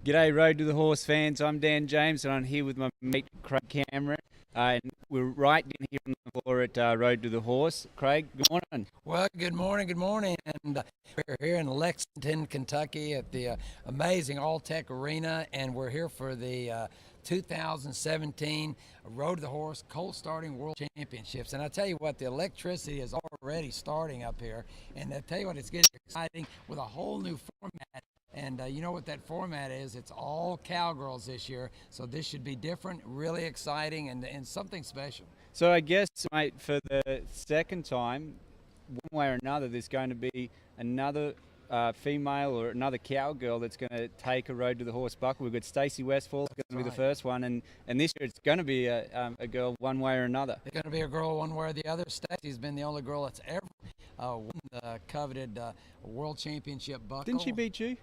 G'day, Road to the Horse fans. I'm Dan James, and I'm here with my mate Craig Cameron. And we're right down here on the floor at Road to the Horse. Craig, good morning. Well, good morning, and we're here in Lexington, Kentucky at the amazing All-Tech Arena, and we're here for the 2017 Road to the Horse Colt Starting World Championships. And I tell you what, the electricity is already starting up here, and I tell you what, it's getting exciting with a whole new format. And you know what that format is? It's all cowgirls this year, so this should be different, really exciting, and something special. So I guess, mate, for the second time, one way or another, there's going to be another female or another cowgirl that's going to take a Road to the Horse buckle. We've got Stacey Westfall's going to be the first one, and this year it's going to be a girl one way or another. It's going to be a girl one way or the other. Stacey's been the only girl that's ever won the coveted World Championship buckle. Didn't she beat you?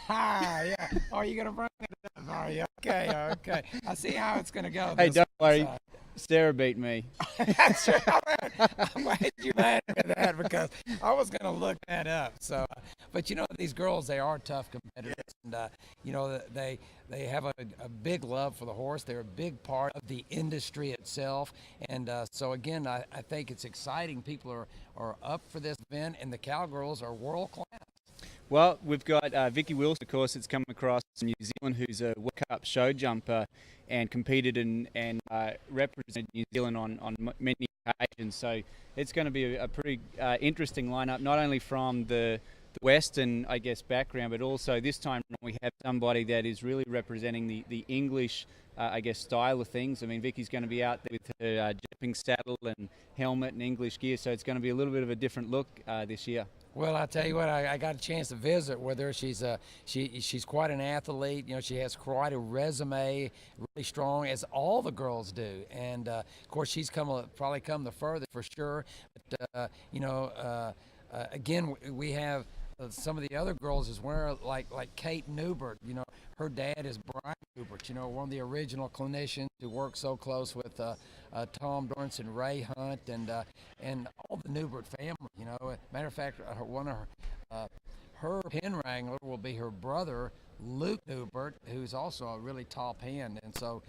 Yeah. Oh, you're going to bring it up, are you? Okay. I see how it's going to go. Hey, don't worry. Sarah beat me. That's right. I'm glad you mad at that because I was going to look that up. So, but you know, these girls, they are tough competitors, and you know, they have a big love for the horse. They're a big part of the industry itself, and so again, I think it's exciting. People are up for this event, and the cowgirls are world class. Well, we've got Vicky Wilson, of course, that's come across from New Zealand, who's a World Cup show jumper and competed and represented New Zealand on many occasions. So it's going to be a pretty interesting lineup, not only from the Western, I guess, background, but also this time we have somebody that is really representing the English, I guess, style of things. I mean, Vicky's going to be out there with her jumping saddle and helmet and English gear, so it's going to be a little bit of a different look this year. Well, I tell you what, I got a chance to visit with her. She's quite an athlete. You know, she has quite a resume, really strong, as all the girls do. And of course, she's probably come the furthest for sure. But you know, again, we have some of the other girls as well, like Kate Newbert. You know, her dad is Brian Newbert. You know, one of the original clinicians who worked so close with Tom Dorrance and Ray Hunt and all the Newbert family. You know, matter of fact, one of her pen wrangler will be her brother Luke Newbert, who's also a really top hand. And so,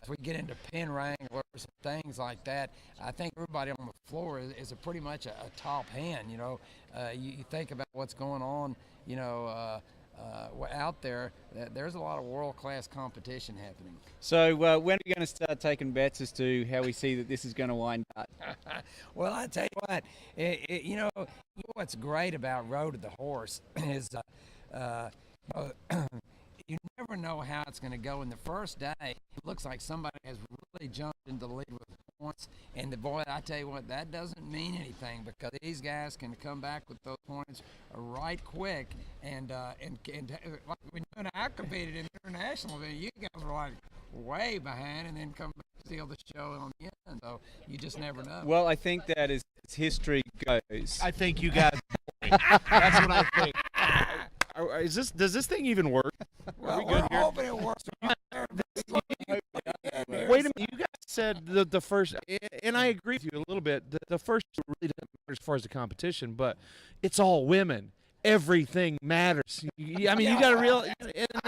if we get into pen wranglers and things like that, I think everybody on the floor is pretty much a top hand. You know, you think about what's going on. You know. Out there, there's a lot of world-class competition happening. So when are we going to start taking bets as to how we see that this is going to wind up? Well, I tell you what, you know what's great about Road to the Horse is you never know how it's going to go. In the first day, it looks like somebody has really jumped into the lead with points, and boy, I tell you what, that doesn't mean anything because these guys can come back with those points right quick. And like when I competed in the international event, you guys were like way behind, and then come back to seal the show on the end. So you just never know. Well, I think that as history goes, I think you guys. That's what I think. Does this thing even work? Well, we're hoping it works. Wait a minute, you guys said the first, and I agree with you a little bit. The first really doesn't matter as far as the competition, but it's all women. Everything matters. I mean, you got to realize.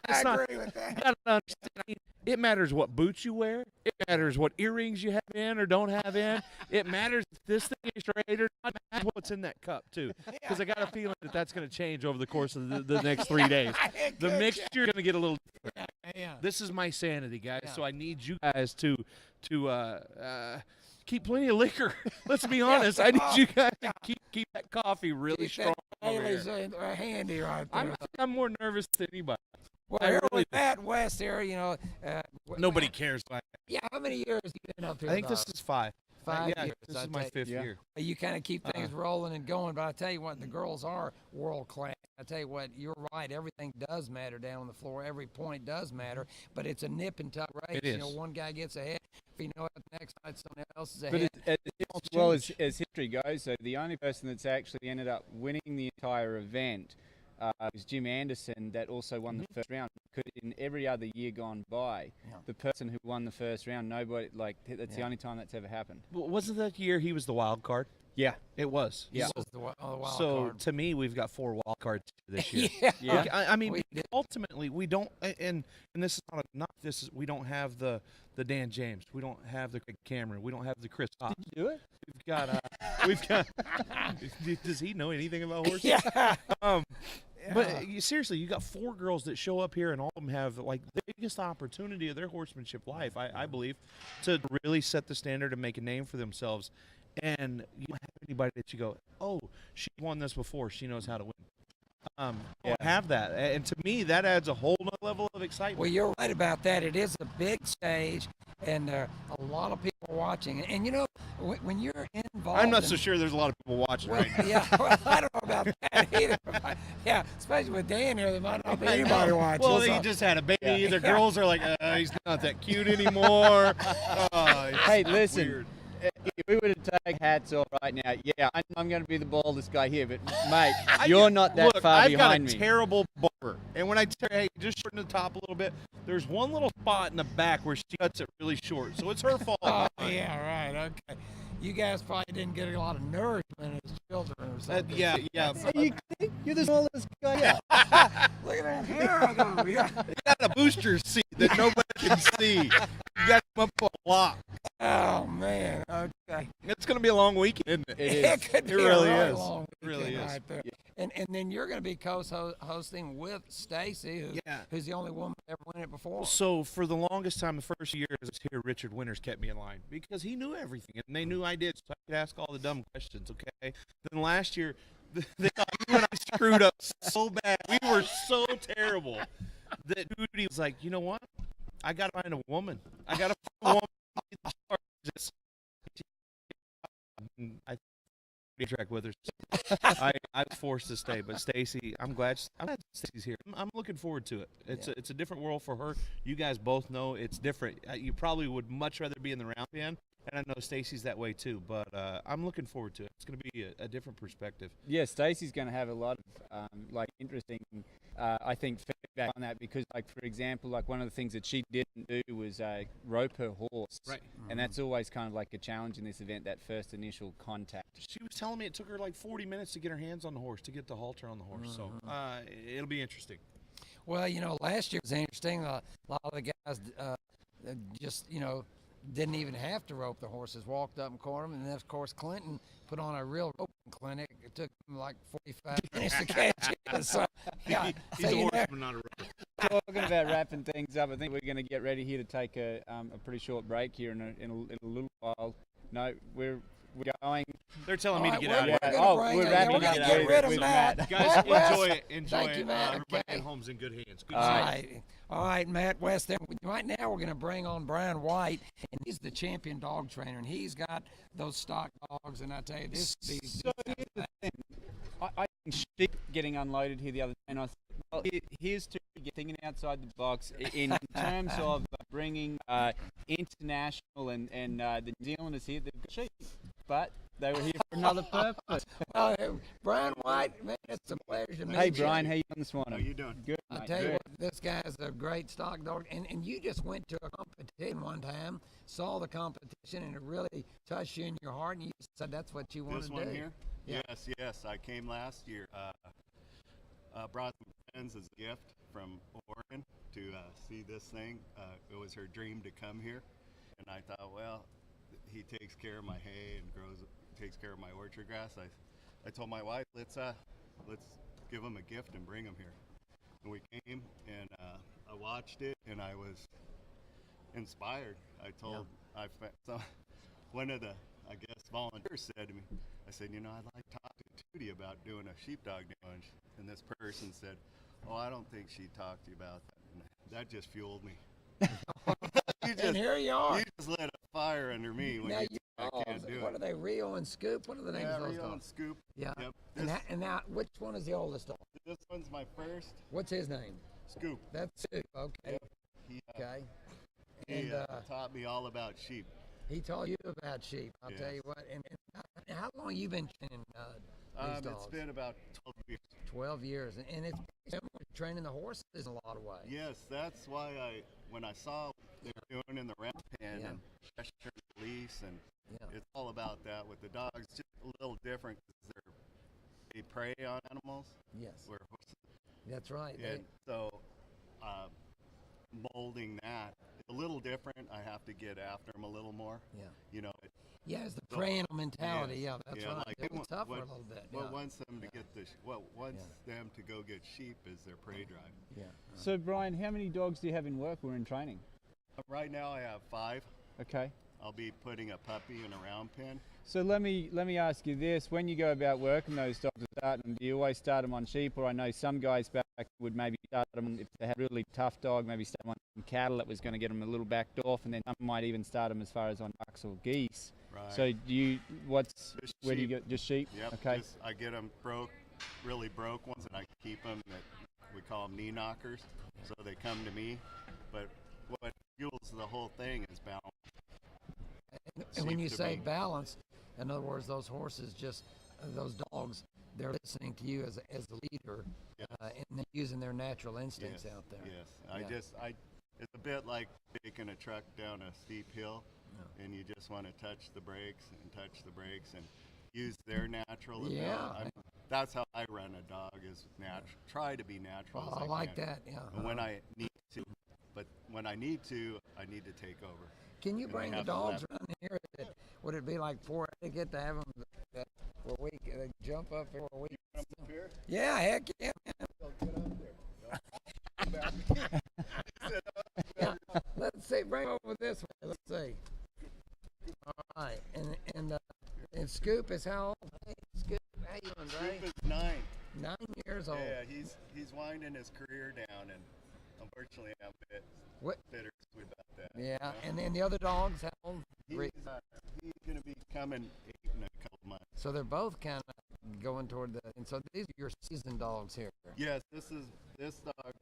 I agree with that. You got to understand. I mean, it matters what boots you wear. It matters what earrings you have in or don't have in. It matters if this thing is straight or not. It matters what's in that cup too, because I got a feeling that that's going to change over the course of the next 3 days. The mixture is going to get a little different. This is my sanity, guys. So I need you guys to keep plenty of liquor. Let's be honest. I need you guys to keep that coffee really strong. Haley's handy right there. I'm more nervous than anybody. Well, here with Matt West here, you know. Nobody cares. Yeah, how many years have you been up here? I think this is 5. 5 yeah, years. This is my 5th year. You kind of keep things rolling and going, but I tell you what, the girls are world class. I tell you what, you're right. Everything does matter down on the floor. Every point does matter, but it's a nip and tuck race. It is. You know, one guy gets ahead. If you know it, the next night someone else is ahead. But as well as history goes, so the only person that's actually ended up winning the entire event was Jim Anderson, that also won the first round. Because in every other year gone by, the person who won the first round, nobody, like, that's the only time that's ever happened. Wasn't that year he was the wild card? Yeah. It was. Yeah. This was the wild So card. to me, we've got 4 wild cards this year. Yeah. Look, I mean, We did. ultimately, we don't, and this is not this is we don't have the Dan James, we don't have the Greg Cameron, we don't have the Chris Hobbs. Did you do it? We've got. Does he know anything about horses? Yeah. But seriously, you got 4 girls that show up here, and all of them have like the biggest opportunity of their horsemanship life, I believe, to really set the standard and make a name for themselves. And you don't have anybody that you go, oh, she won this before, she knows how to win. You don't have that, and to me, that adds a whole nother level of excitement. Well, you're right about that. It is a big stage, and there are a lot of people watching. And you know, when you're involved, I'm not so sure there's a lot of people watching well, right now. yeah, well, I don't know about that either. Yeah, especially with Dan here, there might not be anybody watching. Well, so- he just had a baby. The girls are like, he's not that cute anymore. Hey, listen. Weird. If we were to take hats off right now, yeah, I'm going to be the baldest guy here, but mate, you're not that Look, far I've behind got a me. terrible barber, and when I tell hey, just shorten the top a little bit, there's one little spot in the back where she cuts it really short, so it's her fault. Oh, yeah, right. Okay. You guys probably didn't get a lot of nourishment as children or something. Yeah. You're the smallest guy. Yeah. Look at that hair, though. Yeah. You got a booster seat that nobody can see. You got them up a block. Oh man. Okay. It's going to be a long weekend, isn't it? It is. Could be It really a really is. long It really weekend is. right there. And then you're going to be co-hosting with Stacy, who's the only woman to ever win it before. So for the longest time, the first year I was here, Richard Winters kept me in line because he knew everything, and they knew I did, so I could ask all the dumb questions, okay? Then last year, they thought you and I screwed up so bad. We were so terrible that Judy was like, you know what? I got to find a woman. I got to find a woman. Just, I track with her. I was forced to stay, but Stacy, I'm glad Stacy's here. I'm looking forward to it. It's a different world for her. You guys both know it's different. You probably would much rather be in the round pen, and I know Stacy's that way too. But I'm looking forward to it. It's going to be a different perspective. Yeah, Stacey's going to have a lot of interesting, I think, feedback on that because, like, for example, like one of the things that she didn't do was rope her horse. Right. And that's always kind of like a challenge in this event, that first initial contact. She was telling me it took her like 40 minutes to get her hands on the horse, to get the halter on the horse. So it'll be interesting. Well, you know, last year was interesting. A lot of the guys just, you know, didn't even have to rope the horses, walked up and caught them. And then, of course, Clinton put on a real roping clinic. It took him like 45 minutes to catch it. So, yeah, He's a horseman, not a roper. Talking about wrapping things up, I think we're going to get ready here to take a pretty short break here in a little while. No, we're going. They're telling me to All get right, out of here. We're wrapping we're up gonna get rid of with Matt. Guys, West. enjoy it. Enjoy Thank it. you, Matt. Everybody Okay. at home's in good hands. Good All night. right. All right, Matt West. There. Right now, we're going to bring on Brian White, and he's the champion dog trainer, and he's got those stock dogs. And I tell you, this is So here's the thing. I think sheep getting unloaded here the other day, and I said, well, here's to thinking outside the box in terms of bringing international and the New Zealanders here. They've got sheep, but they were here for another purpose. Brian White, man, it's a pleasure to meet Hey, you. Brian, how you doing this morning? How you doing? Good, I mate, tell you good. what, this guy's a great stock dog, and you just went to a competition one time, saw the competition, and it really touched you in your heart, and you said that's what you want This to one do. here? Yeah. Yes. I came last year. Brought some friends as a gift from Oregon to see this thing. It was her dream to come here, and I thought, well, he takes care of my hay and takes care of my orchard grass. I told my wife, let's give him a gift and bring him here. And we came, and I watched it, and I was inspired. One of the, I guess, volunteers said to me, I said, you know, I'd like to talk to Tootie about doing a sheepdog challenge. And this person said, oh, I don't think she'd talk to you about that. And that just fueled me. And here you are. You just lit a fire under me when Now you you said I can't do what it. are they, Rio and Scoop? What are the names Yeah, of those Rio and dogs? Scoop. Yeah. Yep. And now, which one is the oldest dog? This one's my first What's his name? Scoop. That's Scoop. Okay. He, Okay. he And taught me all about sheep. he taught you about sheep. I'll tell Yes. you what. And how long you been training these dogs? It's been about 12 years. 12 years, and it's pretty similar to training the horses in a lot of ways. Yes, that's why when I saw they're doing in the round pen Yeah. and pressure and release, and Yeah. it's all about that with the dogs. Just a little different because they prey on animals. Yes. Where horses, That's right. and so uh, molding that a little different. I have to get after them a little more. Yeah. You know, Yeah, it's the So- prey animal mentality. Yes. Yeah, that's Yeah, right. like, It was tough for a what- little bit. what Yeah. wants them to Yeah. get the what wants them to go get sheep is their prey drive. Yeah. So Brian, how many dogs do you have in work or in training? Right now I have 5. Okay. I'll be putting a puppy in a round pen. So let me ask you this: when you go about working those dogs and starting them, do you always start them on sheep, or I know some guys back would maybe start them if they had a really tough dog, maybe start them on some cattle that was going to get them a little backed off, and then some might even start them as far as on ducks or geese. Right. So do you Just where do you sheep. get just sheep? Yep. Okay. I get them really broke ones, and I keep them. We call them knee knockers, so they come to me. But what fuels the whole thing is balance. And when Sheep you to say me. balance, in other words, those horses just, those dogs, they're listening to you as the leader, Yes. and they're using their natural instincts Yes. out there. Yes. Yeah. It's a bit like taking a truck down a steep hill, Yeah. and you just want to touch the brakes and use their natural Yeah. ability. That's how I run a dog, is try to be natural. Well, as I like can. that. Yeah. And when I need to, I need to take over. Can you and I bring the have to dogs let- around here? Would it be like 4 to get to have them where we jump up here? Where we, Here? yeah, heck yeah, man. Yeah. Let's see. Bring it over this way. Let's see. All right, and Scoop is how old? Hey, Scoop, how you doing, Ray? Scoop is 9. 9 years old. Yeah, he's winding his career down, and unfortunately I'm a bit What? bittersweet about that. Yeah, you know? and then the other dogs, how old? He's going to be coming 8 in a couple months. So they're both kind of going toward and so these are your seasoned dogs here. Yes, this dog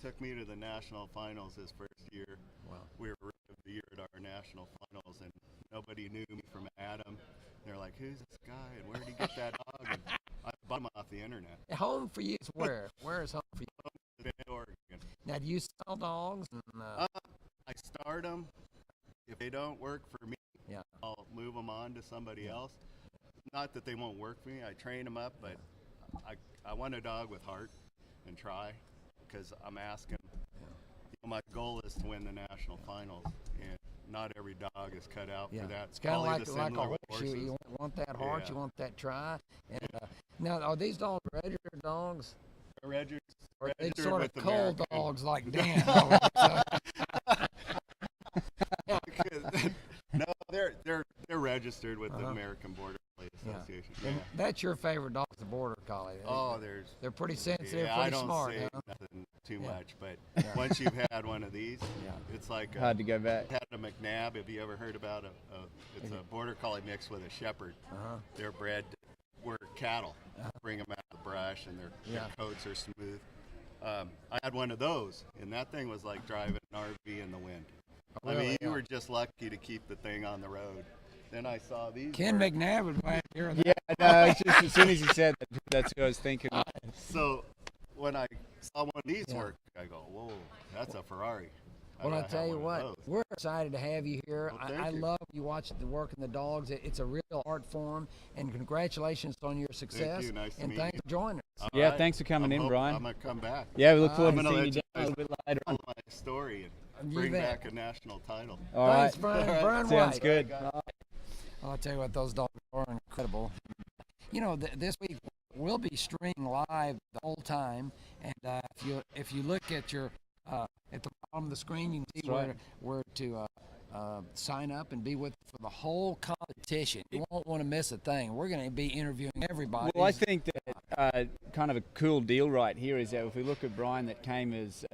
took me to the national finals his first year. Wow. We were Rookie of the Year at our national finals, and nobody knew me from Adam. They're like, "Who's this guy, and where did he get that dog?" And I bought him off the internet. Home for you is where? Where is home for you? Bend, Oregon. Now, do you sell dogs? And, I start them. If they don't work for me, yeah. I'll move them on to somebody else. Not that they won't work for me. I train them up, but I want a dog with heart and try, because I'm asking. You know, my goal is to win the national finals, and not every dog is cut out Yeah. for that. It's kind of Probably like the a similar with horse. You horses. want that heart. Yeah. You want that try. And now, are these dogs registered dogs? They're registered, Or are they registered sort of with cold American. dogs like Dan? So, No, they're registered with the Uh-huh. American Border Collie Yeah. Association. and that's your favorite dog, the Border Collie. Oh, They're pretty sensitive, yeah, I pretty don't smart. say Huh? nothing too Yeah. much, but Yeah. once you've had one of these, Yeah. it's like Hard to go back. had a McNabb. Have you ever heard about it's a Border Collie mixed with a Shepherd. Uh-huh. They're bred to work cattle, bring them out of the brush, and their Yeah. coats are smooth. I had one of those, and that thing was like driving an RV in the wind. I Really? mean, you Yeah. were just lucky to keep the thing on the road. Then I saw these. Ken birds. McNabb would buy here. Yeah, no, it's just as soon as you said that, that's what I was thinking. So when I saw one of these Yeah. work, I go, "Whoa, that's a Ferrari." Well, I gotta tell have you one of what, those. we're excited to have you here. Well, I thank you. love you watching the work in the dogs. It's a real art form, and congratulations on your success. you. Nice to and meet thanks you. for joining us. All Yeah, right. thanks for coming in, Brian. I'm gonna come back. Yeah, we look I'm forward to gonna seeing let you you down a little bit later on. Tell my story and You bring bet. back a national title. All right. Thanks, Brian. Brian Sounds White. good. Well, I'll tell you what, those dogs are incredible. You know, this week we'll be streaming live the whole time, and if you look at your at the bottom of the screen, you can see That's right. where to sign up and be with for the whole competition. You won't want to miss a thing. We're going to be interviewing everybody. Well, I think that kind of a cool deal right here is that if we look at Brian that came as,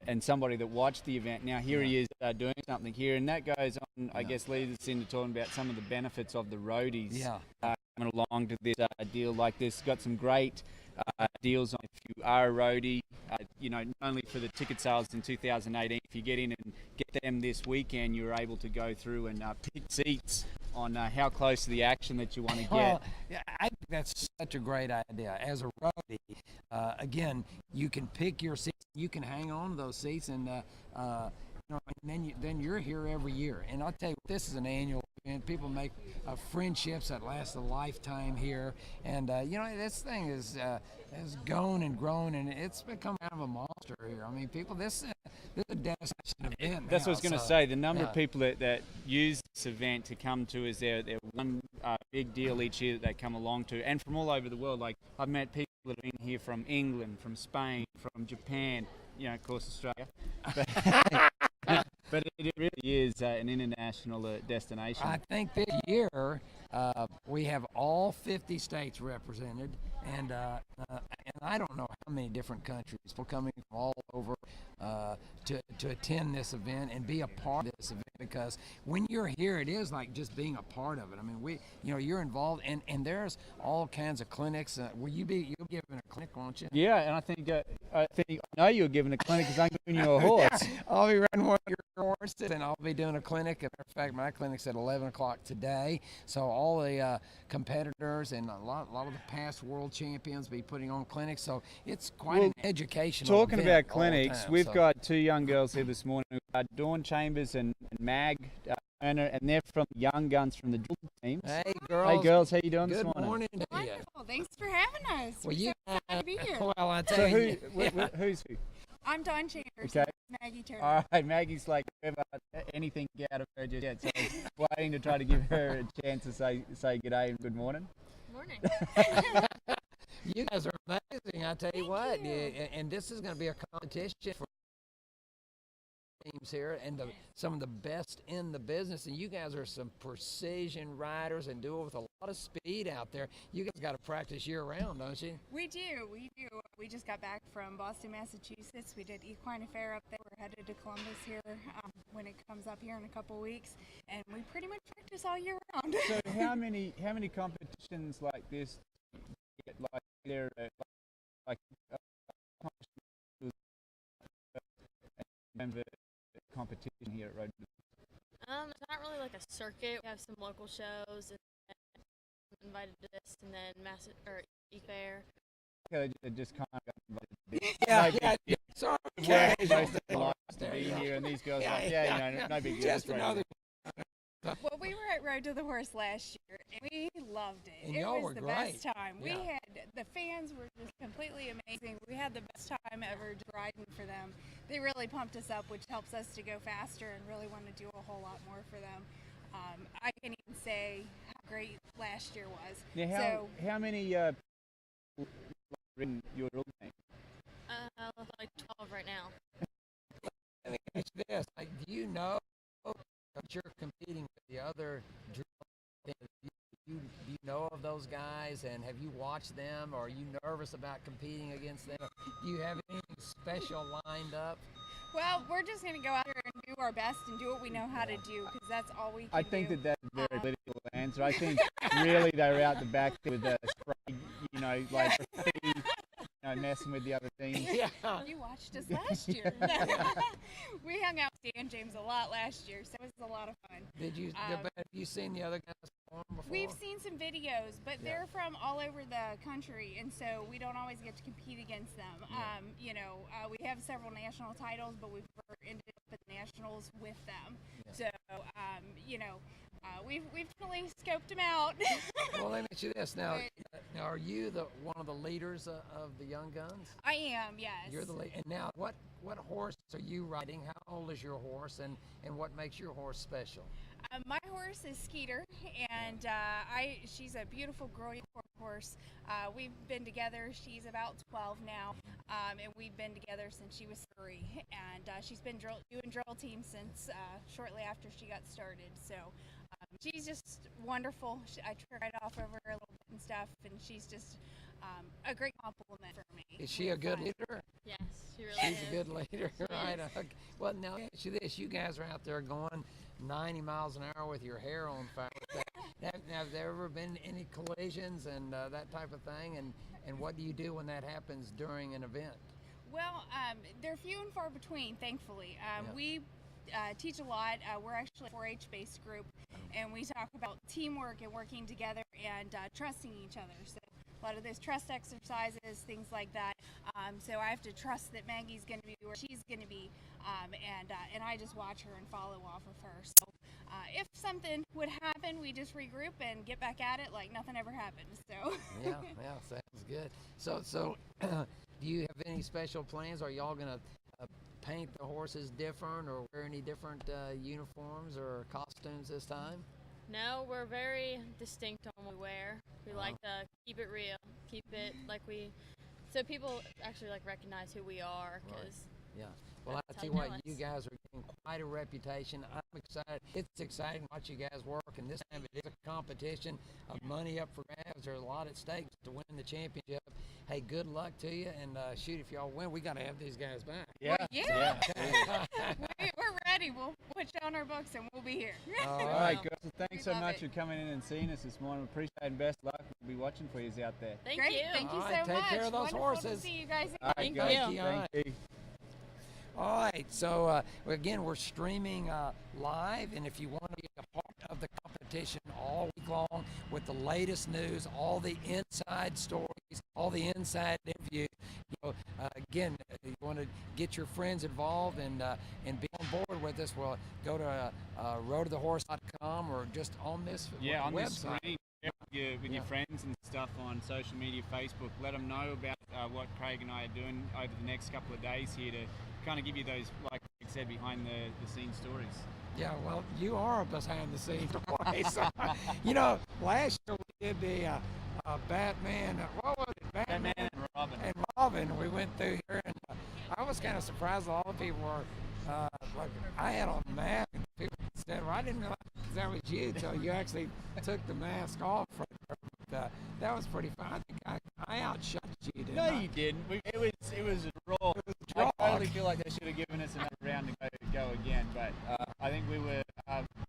and somebody that watched the event, now here he is doing something here, and that goes on, I guess, leads us into talking about some of the benefits of the roadies coming along to this deal like this. Got some great deals on if you are a roadie, not only for the ticket sales in 2018, if you get in and get them this weekend, you're able to go through and pick seats on how close to the action that you want to get. Well, yeah, I think that's such a great idea. As a roadie, again, you can pick your seats, you can hang on to those seats, and and then you're here every year. And I'll tell you, this is an annual event. People make friendships that last a lifetime here. And this thing has grown and grown, and it's become kind of a monster here. I mean, people, this is a destination event. That's now, what I was going to so, say. The number yeah. of people that use this event to come to is their one big deal each year that they come along to, and from all over the world. Like, I've met people that have been here from England, from Spain, from Japan, of course, Australia. But it really is an international destination. I think this year we have all 50 states represented, and I don't know how many different countries people coming from all over to attend this event and be a part of this event. Because when you're here, it is like just being a part of it. I mean, you're involved, and there's all kinds of clinics. You'll be giving a clinic, won't you? Yeah, and I know you're giving a clinic because I'm giving you a horse. Yeah, I'll be riding one of your horses, and I'll be doing a clinic. As a matter of fact, my clinic's at 11 o'clock today. So all the competitors and a lot of the past world champions be putting on clinics. So it's quite an educational Talking event about all the clinics, time, we've so. got two young girls here this morning, Dawn Chambers and Mag Turner, and they're from the Young Guns from the drill teams. Hey girls. Hey girls, how you doing this Good morning? morning to you. Wonderful. Thanks for having us. Well, We're you so excited to be here. Well, I So tell you, who's who? I'm Dawn Chambers. Okay. Maggie Turner. All right, Maggie's like never anything get out of her just yet, so I was waiting to try to give her a chance to say g'day and good morning. Morning. you guys are amazing. I tell you Thank what, you. and this is going to be a competition for teams here, and some of the best in the business. And you guys are some precision riders and do it with a lot of speed out there. You guys got to practice year round, don't you? We do. We just got back from Boston, Massachusetts. We did Equine Affair up there. We're headed to Columbus here when it comes up here in a couple weeks, and we pretty much practice all year round. So how many competitions like this get, like there like competition here at Road? It's not really like a circuit. We have some local shows, and then I'm invited to this, and then E-Fair. Okay, they just kind of got Yeah. Sorry. yeah, most of them like to be here, and these girls are like, no big deal. Just it's right another. Well, we were at Road to the Horse last year, and we loved it. And it y'all was were the great. best time. We Yeah. had the fans were just completely amazing. We had the best time ever riding for them. They really pumped us up, which helps us to go faster and really want to do a whole lot more for them. I can't even say how great last year was. Now, how many ridden your drill team? Like 12 right now. Let me ask you this: like, do you know that you're competing with the other drill teams? Do you know of those guys, and have you watched them, or are you nervous about competing against them? Do you have anything special lined up? Well, we're just going to go out there and do our best and do what we know how to do, because that's all we can I think do. that's a very political answer. I think really they were out the back with a spray, like graffiti, messing with the other teams. Yeah. You watched us last year. We hung out with Dan James a lot last year, so it was a lot of fun. Did you? But have you seen the other guys perform before? We've seen some videos, but they're from all over the country, and so we don't always get to compete against them. We have several national titles, but we've never ended up at the nationals with them. Yeah. So, we've definitely scoped them out. Well, let me ask you this now. Now, are you one of the leaders of the Young Guns? I am, yes. You're the lead. And now, what horse are you riding? How old is your horse, and what makes your horse special? My horse is Skeeter, and she's a beautiful girl horse. We've been together. She's about 12 now, and we've been together since she was 3. And she's been doing drill team since shortly after she got started. So she's just wonderful. I try right off over her a little bit and stuff, and she's just a great compliment for me. Is she a good leader? Yes, she really She's is. a good leader, She right? is. Okay. Well, now let me ask you this: you guys are out there going 90 miles an hour with your hair on fire. Have there ever been any collisions and that type of thing? And what do you do when that happens during an event? Well, they're few and far between, thankfully. Yeah. We teach a lot. We're actually a 4-H based group, and we talk about teamwork and working together and trusting each other. So a lot of those trust exercises, things like that. So I have to trust that Maggie's going to be where she's going to be, and I just watch her and follow off of her. So if something would happen, we just regroup and get back at it like nothing ever happened. So Yeah, sounds good. So do you have any special plans? Are y'all gonna paint the horses different, or wear any different uniforms or costumes this time? No, we're very distinct on what we wear. We like to keep it real, keep it so people actually recognize who we are. Cause Yeah. Well, I that's tell you how what, they know you us. guys are getting quite a reputation. I'm excited. It's exciting to watch you guys work, and this time it is a competition of money up for grabs. There's a lot at stake to win the championship. Hey, good luck to you, and shoot, if y'all win, we got to have these guys back. Yeah. yeah. We're ready. We'll put you on our books and we'll be here. All All right. right, guys. Well, thanks so love much it. for coming in and seeing us this morning. We appreciate it and best luck. We'll be watching for you out there. Thank Great. you. Thank you All right, so take much. care of those Wonderful horses. to see you guys. All right, Thank guys. you. All Thank you. All right, so again, we're streaming live, and if you want to be a part of the competition all week long with the latest news, all the inside stories, all the inside interviews, again, you want to get your friends involved and be on board with us, well, go to roadtothehorse.com or just on this Yeah, on this website. screen, with your friends and stuff on social media, Facebook. Let them know about what Craig and I are doing over the next couple of days here to kind of give you those, like Craig said, behind the scenes stories. Yeah, well, you are behind the scenes. So, last year we did the Batman, what was it? Batman and Robin. And Robin, we went through here, and I was kind of surprised all the people were, I had on a mask, and people said, well, I didn't realize that was you until you actually took the mask off. But that was pretty fun. I think I outshot you, didn't No, I? you didn't. It was a draw. draw. I totally feel like they should have given us another round to go again, but I think we were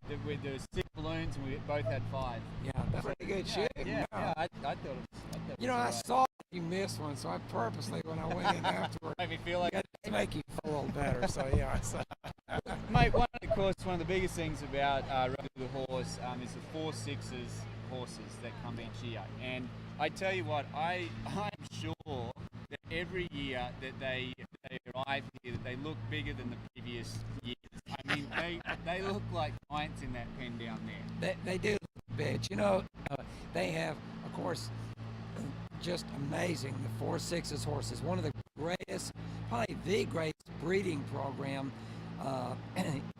there was 6 balloons and we both had 5. Yeah, that's pretty good shit. Yeah, I thought it was. I saw you missed one, so I purposely, when I went in afterward, Made me feel like. to make you feel a little better. So yeah. Mate, one of the biggest things about Road to the Horse is the 4/6 horses that come each year. And I tell you what, I'm sure that every year that they arrive here, that they look bigger than the previous years. I mean, they look like giants in that pen down there. They do look big. They have, of course, just amazing, the 4/6 horses. One of the greatest, probably the greatest breeding program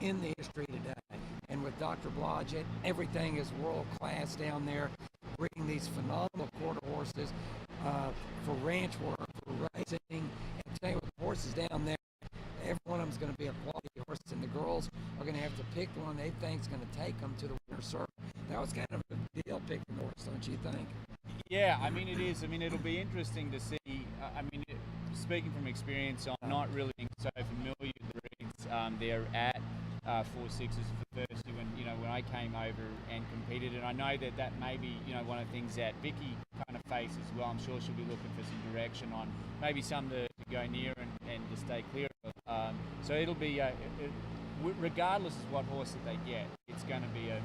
in the history today. And with Dr. Blodgett, everything is world class down there, breeding these phenomenal quarter horses for ranch work, for racing. And tell you what, the horses down there, every one of them is going to be a quality horse, and the girls are going to have to pick the one they think is going to take them to the winner's circle. That was kind of a deal picking the horse, don't you think? Yeah, I mean it is. I mean it'll be interesting to see. Speaking from experience, I'm not really so familiar with the breeds there at 4/6s for the first year when I came over and competed, and I know that may be one of the things that Vicky kind of faces as well. I'm sure she'll be looking for some direction on maybe some to go near and to stay clear of. So it'll be regardless of what horse that they get, it's going to be a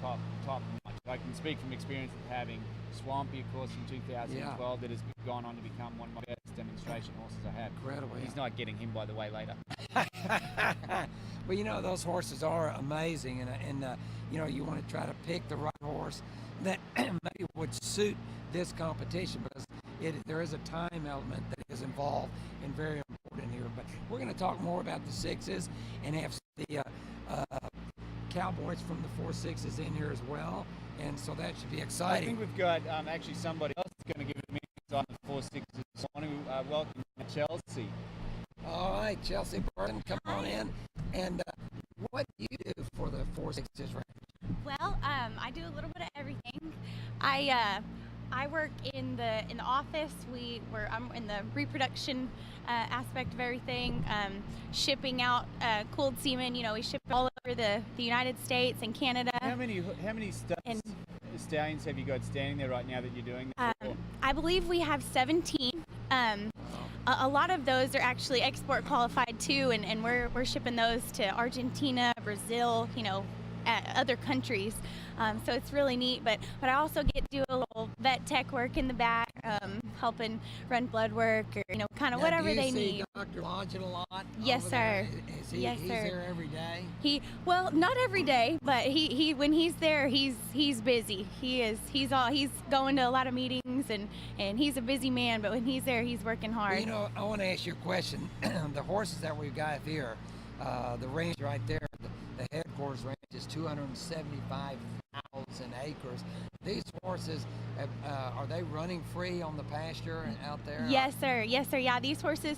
top notch. I can speak from experience of having Swampy, of course, from 2012 that has gone on to become one of my best demonstration horses I have. Incredible. He's not getting him, by the way, later. But those horses are amazing, and you want to try to pick the right horse that maybe would suit this competition, because there is a time element that is involved and very important here. But we're going to talk more about the 6s and have the cowboys from the 4/6s in here as well, and so that should be I exciting. think we've got actually somebody else that's going to give it a minute on the 4/6s this morning. Welcome Chelsea. All right, Chelsea Burton, come on in. And what do you do for the 4/6s right now? Well, I do a little bit of everything. I work in the office. I'm in the reproduction aspect of everything. Shipping out cooled semen. We ship all over the United States and Canada. How many stallions have you got standing there right now that you're doing that for? I believe we have 17. A lot of those are actually export qualified too, and we're shipping those to Argentina, Brazil, other countries. So it's really neat. But I also get to do a little vet tech work in the back. helping run blood work or, kind of Now, whatever do you they see need. Dr. Lodgett a lot? Yes, over there? sir. Is he, Yes, he's sir. there every day? Well, not every day, but he when he's there, he's busy. He's going to a lot of meetings and he's a busy man, but when he's there, he's working hard. Well, I want to ask you a question. The horses that we've got here, the range right there, the headquarters range is 275,000 acres. These horses, are they running free on the pasture and out there? Yes, sir. Yes, sir. Yeah, these horses,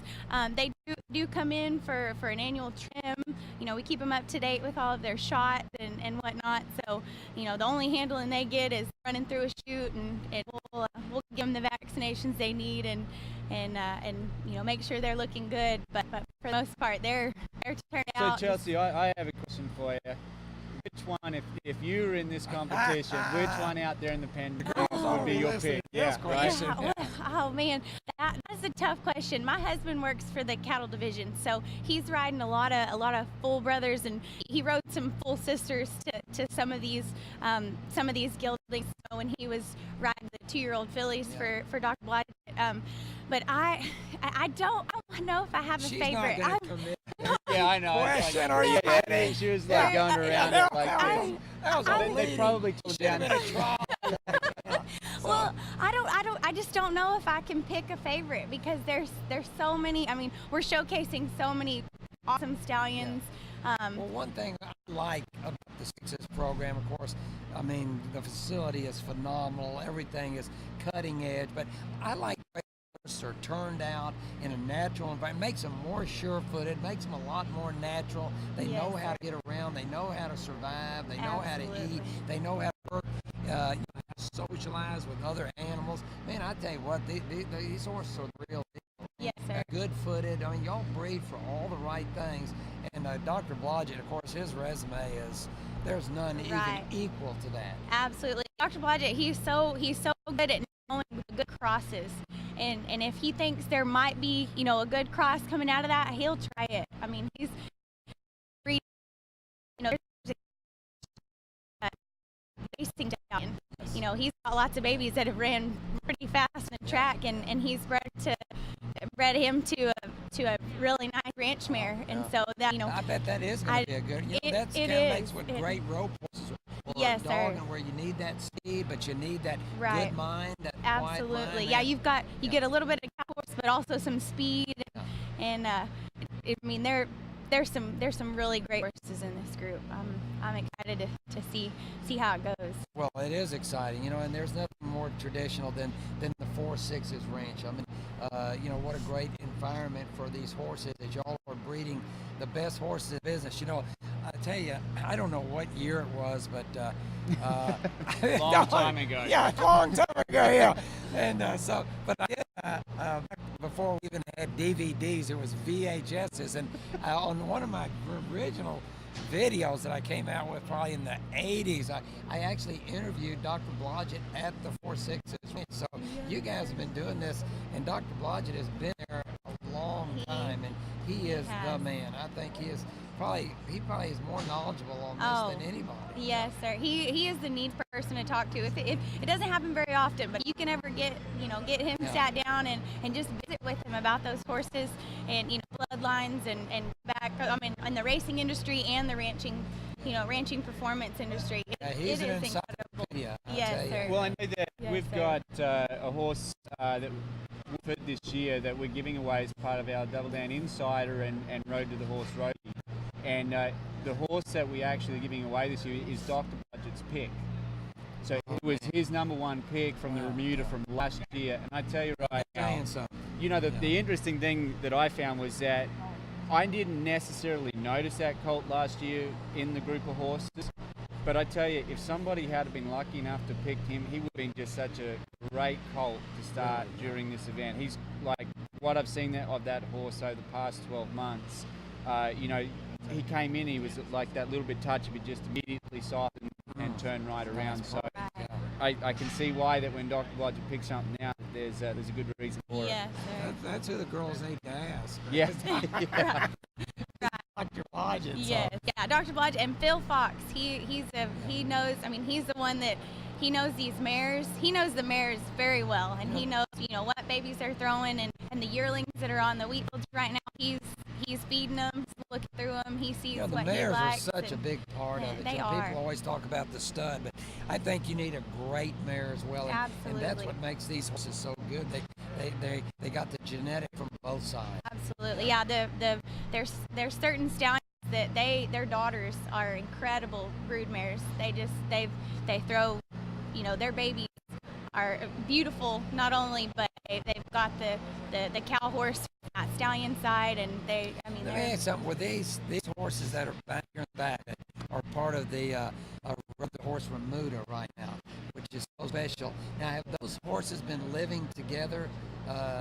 they do come in for an annual trim. We keep them up to date with all of their shots and whatnot. So, the only handling they get is running through a chute, and we'll give them the vaccinations they need and make sure they're looking good. But for the most part, they're turned out. So Chelsea, I have a question for you. Which one, if you were in this competition, which one out there in the pen would be your pick? Yeah, right. Yeah, oh man, that's a tough question. My husband works for the cattle division, so he's riding a lot of full brothers, and he rode some full sisters to some of these geldings when he was riding the 2-year-old fillies for Dr. Blodgett. But I don't know if I have a She's favorite. not going to commit. Yeah, I know. Question, are you ready? She was like going around it like this. That was a They leading. probably told down. Well, I just don't know if I can pick a favorite because there's so many. I mean, we're showcasing so many awesome stallions. Well, one thing I like about the Sixes program, of course, I mean, the facility is phenomenal. Everything is cutting edge, but I like the way horses are turned out in a natural environment. Makes them more sure-footed, makes them a lot more natural. They Yes, know how sir. to get around. They know how to survive. They know how to eat. Absolutely. They know how to work. How to socialize with other animals. Man, I tell you what, these horses are the real deal. Yes, sir. Good-footed. I mean, y'all breed for all the right things. And Dr. Blodgett, of course, his resume there's none Right. even equal to that. Absolutely. Dr. Blodgett, he's so good at knowing good crosses. And if he thinks there might be, a good cross coming out of that, he'll try it. I mean, he's breeding, there's a racing stallion. He's got lots of babies that have ran pretty fast in the track, and he's bred him to a really nice ranch mare, and so that I bet that is going to be a good. That's kind of makes what great rope horses are. Yes, dog, sir. and where you need that speed, but you need that Right. good mind, that quiet Absolutely. mind. Yeah, you get a little bit of horse, but also some speed, and there's some really great horses in this group. I'm excited to see how it goes. Well, it is exciting, and there's nothing more traditional than the 4-6s ranch. I mean, what a great environment for these horses that y'all are breeding the best horses in business. I tell you, I don't know what year it was, but Long time ago. Yeah, a long time ago. Yeah, and but I did before we even had DVDs, it was VHSs, and on one of my original videos that I came out with probably in the 80s, I actually interviewed Dr. Blodgett at the 4-6s. So you guys have been doing this, and Dr. Blodgett has been there a long time, and he is the man. I think he probably is more knowledgeable on this than anybody. Yes, sir. He is the neat person to talk to. If it doesn't happen very often, but you can ever get him sat down and just visit with him about those horses and bloodlines and back. I mean, in the racing industry and the ranching performance industry. He's it an is encyclopedia. incredible. I'll Yes, tell you. sir. Well, I know that Yes, we've sir. got a horse that we've put this year that we're giving away as part of our Double Down Insider and Road to the Horse Roadie. And the horse that we're actually giving away this year is Dr. Blodgett's pick. So it was his number one pick from the Remuda from last year. And I tell you right now, the interesting thing that I found was that I didn't necessarily notice that colt last year in the group of horses. But I tell you, if somebody had been lucky enough to pick him, he would have been just such a great colt to start during this event. He's like what I've seen of that horse over the past 12 months. He came in, he was like that little bit touchy, but just immediately softened and turned right around. So I can see why that when Dr. Blodgett picks something out, there's a good reason for it. Yes, sir. That's who the girls need to ask. Yeah. Dr. Blodgett. Yes, yeah, Dr. Blodgett and Phil Fox. He knows. I mean, he's the one that he knows these mares. He knows the mares very well, and he knows, what babies they're throwing, and the yearlings that are on the wheat fields right now. He's feeding them, he's looking through them. He sees the what he mares likes. are such a big part of it. They are. People always talk about the stud, but I think you need a great mare as well. Absolutely. And that's what makes these horses so good. They got the genetic from both sides. Absolutely, yeah. There's certain stallions that their daughters are incredible brood mares. They throw, their babies are beautiful not only, but they've got the cow horse stallion side, and Let me ask something. With these horses that are back here in the back that are part of the horse remuda right now, which is so special. Now, have those horses been living together?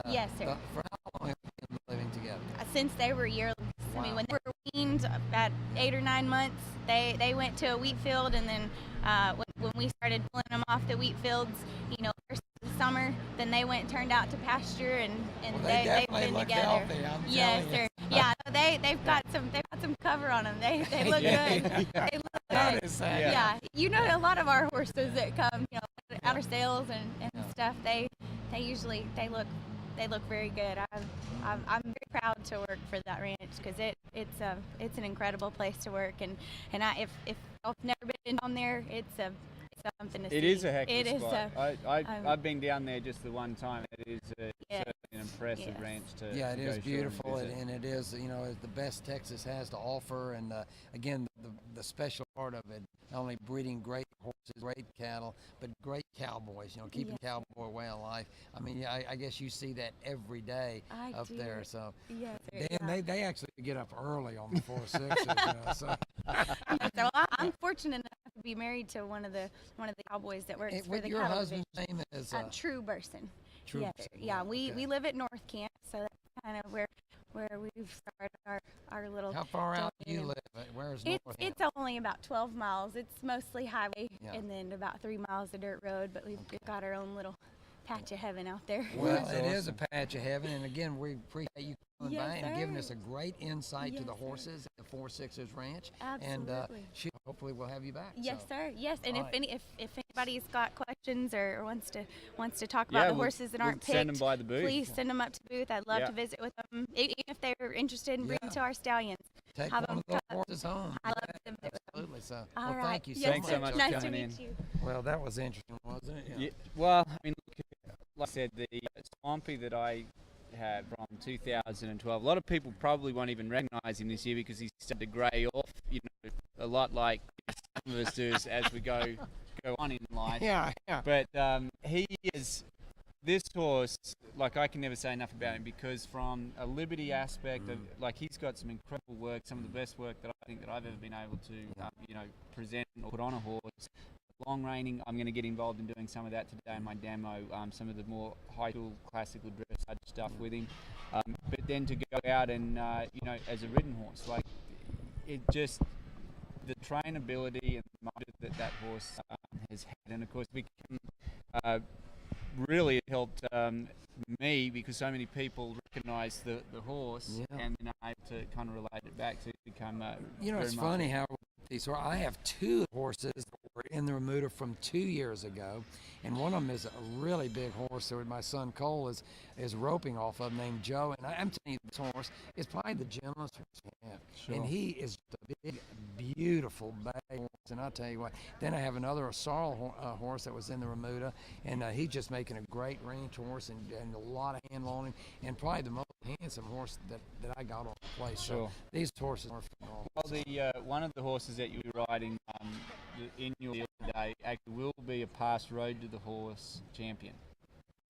Yes, sir. For how long have they been living together? Since they were yearlings. Wow. I mean, when they were weaned at 8 or 9 months, they went to a wheat field, and then when we started pulling them off the wheat fields, first of the summer, then they went and turned out to pasture, and Well, they've definitely been look together. healthy, I'm Yes, telling you. sir. Yeah, they've got some cover on them. They look good. They look good. Notice that. Yeah, a lot of our horses that come, out of sales and stuff, they usually they look very good. I'm very proud to work for that ranch because it's an incredible place to work, and if I've never been down there, it's something to see. It is a heck of It a is spot. I've been down there just the one time. It is Yes. certainly an impressive Yes. ranch to Yeah, it to is go through beautiful, and visit. and it is, the best Texas has to offer. And again, the special part of it, not only breeding great horses, great cattle, but great cowboys. Keeping Yes. the cowboy way of life. I mean, I guess you see that every day I up do. there. So Yes, sir, Dan, they actually get up early on the 4-6s. So So I'm fortunate enough to be married to one of the cowboys that works for what the your cattle husband's division. name is True Burson. True Yes, Burson. yeah. We Okay. live at North Camp, so that's kind of where we've started our little. How far out do you domain. live? Where's It's North? it's only about 12 miles. It's mostly highway, Yeah. and then about 3 miles of dirt road. But we've got our own little patch of heaven out there. Well, That's it is a awesome. patch of heaven, and again, we appreciate you coming Yes, by and giving sir. us a great insight to Yes, the sir. horses at the 4-6s Ranch. Absolutely. And hopefully we'll have you back. Yes, so. sir. Yes, and All if right. if anybody's got questions or wants to talk Yeah, about the we'll- horses that we'll aren't send 'em picked, by the booth. please send them up to the booth. I'd love Yeah. to visit with them, even if they're interested in bringing Yeah. to our stallions. Take Have one of them those come. horses home. I love Yeah, them. absolutely. So, All well, right. thank you so Yes, Thanks much. so much for Nice to coming meet in. you. Well, that was interesting, wasn't it? Yeah, well, I mean, look, like I said, the Swampy that I had from 2012, a lot of people probably won't even recognise him this year because he's started to grey off, a lot like some of us do as we go on in life. Yeah. But he is this horse. Like I can never say enough about him because from a liberty aspect, of, like he's got some incredible work, some of the best work that I think that I've ever been able to, present or put on a horse. Long reining, I'm going to get involved in doing some of that today in my demo. Some of the more high school classical dressage stuff with him. But then to go out and as a ridden horse, like it just. The trainability and the motive that horse has had, and of course, really helped me because so many people recognise the horse and then are able to kind of relate it back to become. It's funny how these. I have 2 horses that were in the remuda from 2 years ago, and one of them is a really big horse that my son Cole is roping off of, named Joe. And I'm telling you, this horse is probably the gentlest horse we have, and he is a big, beautiful bay horse. And I'll tell you what. Then I have another sorrel horse that was in the remuda, and he's just making a great ranch horse and a lot of handle on him, and probably the most handsome horse that I got on the place. Sure. So these horses are phenomenal. Well, the one of the horses that you were riding in your field today actually will be a past Road to the Horse champion.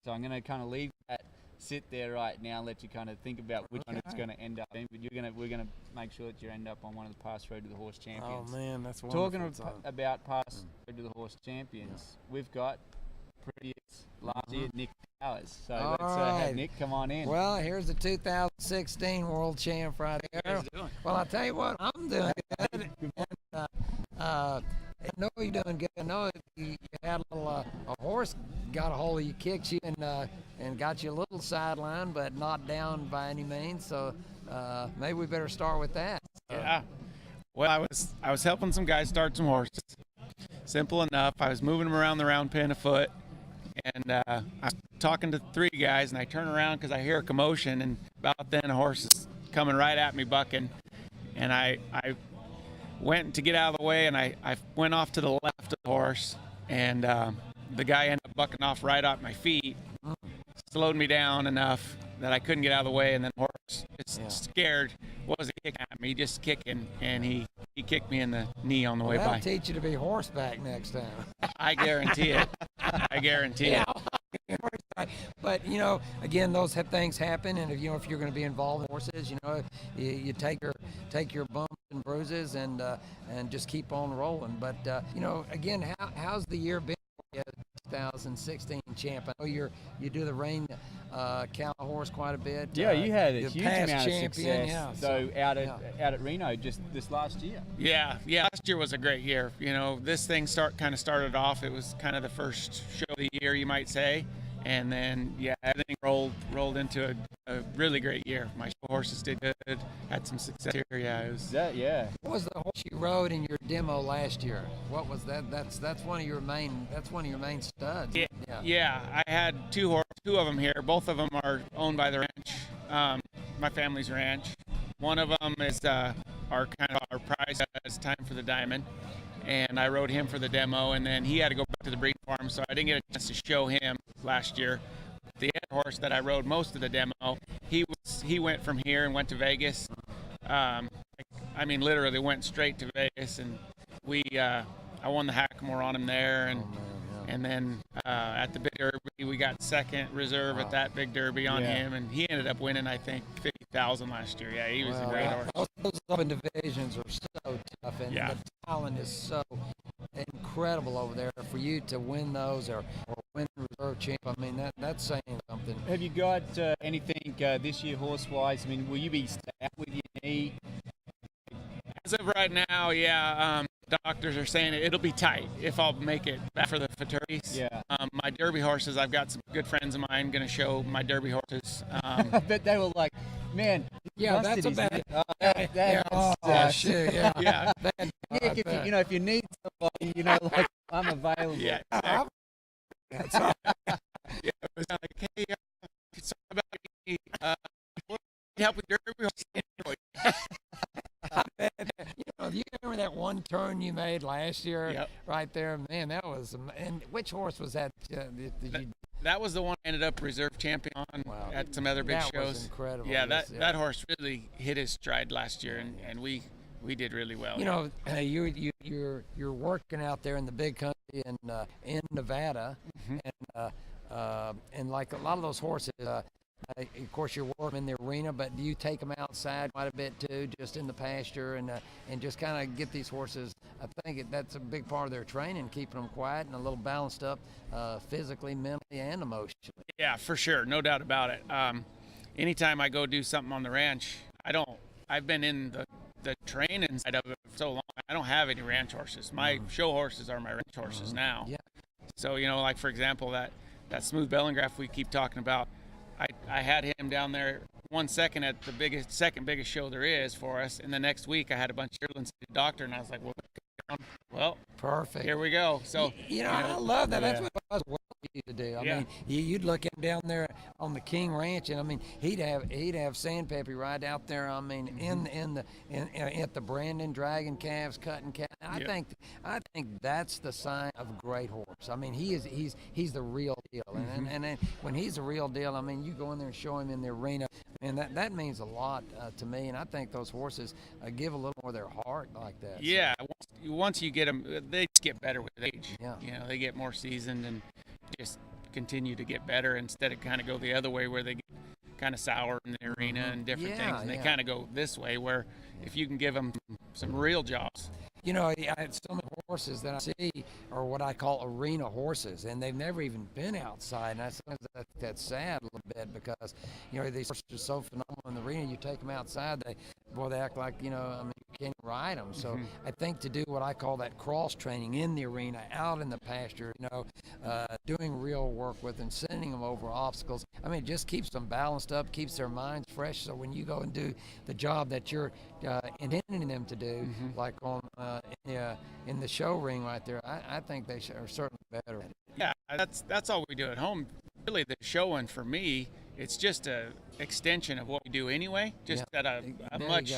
So I'm going to kind of leave that sit there right now and let you kind of think about which one it's going to end up in. But we're going to make sure that you end up on one of the past Road to the Horse champions. Oh man, that's wonderful. Talking about past Road to the Horse champions, we've got previous last year Nick Powers. So All let's right. have Nick come on in. Well, here's the 2016 world champ right here. Well, I'll tell you what, I'm doing good. And, I know you're doing good. I know you had a little a horse got a hold of you, kicked you, and got you a little sideline, but not down by any means. So maybe we better start with that. Yeah. Well, I was helping some guys start some horses, Simple enough. I was moving him around the round pen a foot, and I was talking to 3 guys, and I turn around because I hear a commotion, and about then a horse is coming right at me bucking, and I went to get out of the way, and I went off to the left of the horse, and the guy ended up bucking off right off my feet, slowed me down enough that I couldn't get out of the way, and then the horse, scared, wasn't kicking at me, just kicking, and he kicked me in the knee on the way That'll by. teach you to be horseback next time. I guarantee it. I guarantee it. But again, those things happen, and if you're going to be involved in horses, you take your bumps and bruises and just keep on rolling. But again, how's the year been? 2016 champ. I know you do the rein cow horse quite a bit. Yeah, you had a huge past amount of champion, success. Out at Reno just this last year. Yeah. Last year was a great year. This thing started off. It was kind of the first show of the year, you might say, and then everything rolled into a really great year. My horses did good. Had some success here. Yeah, it was. What was the horse you rode in your demo last year? What was that? That's one of your main. That's one of your main studs. Yeah. I had 2 horses. 2 of them here. Both of them are owned by the ranch. My family's ranch. One of them is our prize. It's time for the diamond, and I rode him for the demo, and then he had to go back to the breeding farm, so I didn't get a chance to show him last year. The other horse that I rode most of the demo, he went from here and went to Vegas. Literally went straight to Vegas, and I won the Hackamore on him there, and then at the big derby we got second reserve at that big derby on him, and he ended up winning I think $50,000 last year. Yeah, he was a great horse. Those open divisions are so tough, and the talent is so incredible over there. For you to win those or win reserve champ, that's saying something. Have you got anything this year horse-wise? Will you be out with your knee? As of right now, doctors are saying it'll be tight if I'll make it back for the Futurys. Yeah. My Derby horses, I've got some good friends of mine going to show my Derby horses. I bet they were like, man. That's a bad. Shit. Yeah. If you need somebody, I'm available. Yeah. That's right. It was like, hey, sorry about me. Help with Derby horses. You remember that one turn you made last year? Yep. Right there, man. That was. And which horse was that? That was the one I ended up reserve champion on at some other big shows. That was incredible. Yeah, that horse really hit his stride last year, and we did really well. You're working out there in the big country in Nevada, and like a lot of those horses. Of course, you're working in the arena, but do you take them outside quite a bit too, just in the pasture, and just kind of get these horses? I think that's a big part of their training, keeping them quiet and a little balanced up, physically, mentally, and emotionally. Yeah, for sure, no doubt about it. Anytime I go do something on the ranch, I've been in the training side of it for so long. I don't have any ranch horses. My show horses are my ranch horses now. Yeah. So like for example, that smooth Bellingraph we keep talking about. I had him down there 1 second at the second biggest show there is for us, and the next week I had a bunch of yearlings to the doctor, and I was like, well, perfect. Here we go. So I love that. That's what Buzz used to do. I mean, you'd look him down there on the King Ranch, and he'd have Sandpeppy right out there. At the Brandon dragging calves, cutting calves. I think that's the sign of a great horse. He's the real deal, and then when he's the real deal, you go in there and show him in the arena, and that means a lot to me. And I think those horses give a little more of their heart like that. Yeah, once you get them, they just get better with age. Yeah. They get more seasoned and just continue to get better instead of kind of go the other way where they get kind of sour in the arena and different things. And they kind of go this way where if you can give them some real jobs. I had so many horses that I see are what I call arena horses, and they've never even been outside. And that's sad a little bit because, these horses are so phenomenal in the arena. You take them outside, they act like, you can you ride them? So I think to do what I call that cross training in the arena, out in the pasture, doing real work with them, sending them over obstacles. I mean, it just keeps them balanced up, keeps their minds fresh. So when you go and do the job that you're intending them to do, like on in the show ring right there, I think they are certainly better at it. Yeah, that's all we do at home. Really, the showing for me, it's just a extension of what we do anyway, just at a much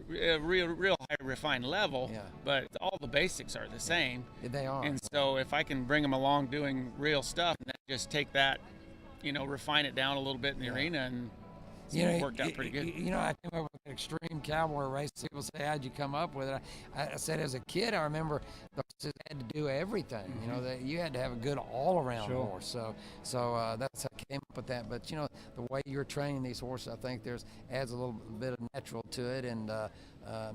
real high refined level. Yeah. But all the basics are the same. They are. And so if I can bring them along doing real stuff, and then just take that, refine it down a little bit in the arena, and it worked out pretty good. I came up with an extreme cowboy race. People say, how'd you come up with it? I said, as a kid, I remember the horses had to do everything. That you had to have a good all-around horse. So that's how I came up with that. But, the way you're training these horses, I think adds a little bit of natural to it. And,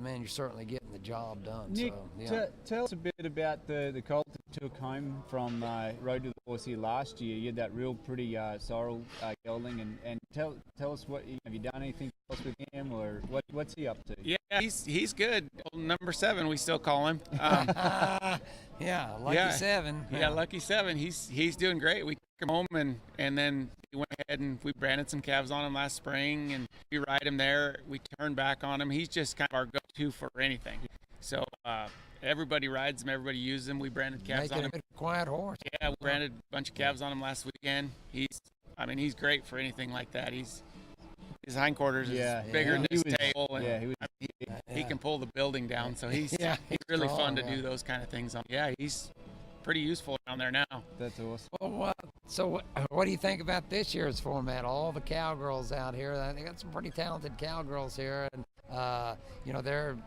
man, you're certainly getting the job done. Nick, so, tell us a bit about the colt that you took home from Road to the Horse here last year. You had that real pretty sorrel gelding, and tell us what have you done anything else with him, or what's he up to? Yeah, he's good. Old number 7, we still call him. Lucky 7. Yeah, Lucky 7. He's doing great. We took him home and then we went ahead and we branded some calves on him last spring, and we ride him there. We turned back on him. He's just kind of our go-to for anything. So everybody rides him. Everybody uses him. We branded calves on him. Making a quiet horse. Yeah, we branded a bunch of calves on him last weekend. He's great for anything like that. His hindquarters is bigger than his tail, and he can pull the building down. So he's really fun to do those kind of things on. Yeah, he's pretty useful down there now. That's awesome. Well, so what do you think about this year's format? All the cowgirls out here. They got some pretty talented cowgirls here, and they're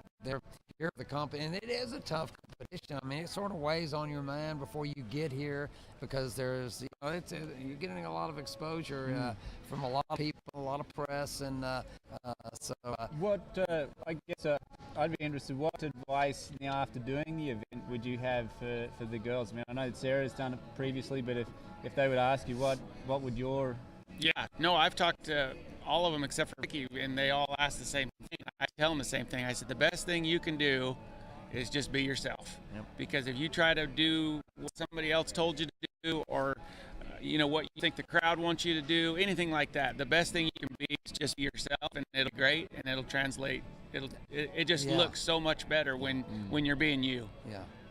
here for the company, and it is a tough competition. I mean, it sort of weighs on your mind before you get here, because there's you're getting a lot of exposure from a lot of people, a lot of press, and what I guess I'd be interested. What advice now after doing the event would you have for the girls? I mean, I know that Sarah's done it previously, but if they would ask you, what would your I've talked to all of them except for Ricky, and they all ask the same thing. I tell them the same thing. I said, the best thing you can do is just be yourself. Because if you try to do what somebody else told you to do, or what you think the crowd wants you to do, anything like that, the best thing you can be is just be yourself, and it'll be great, and it'll translate. It just looks so much better when you're being you.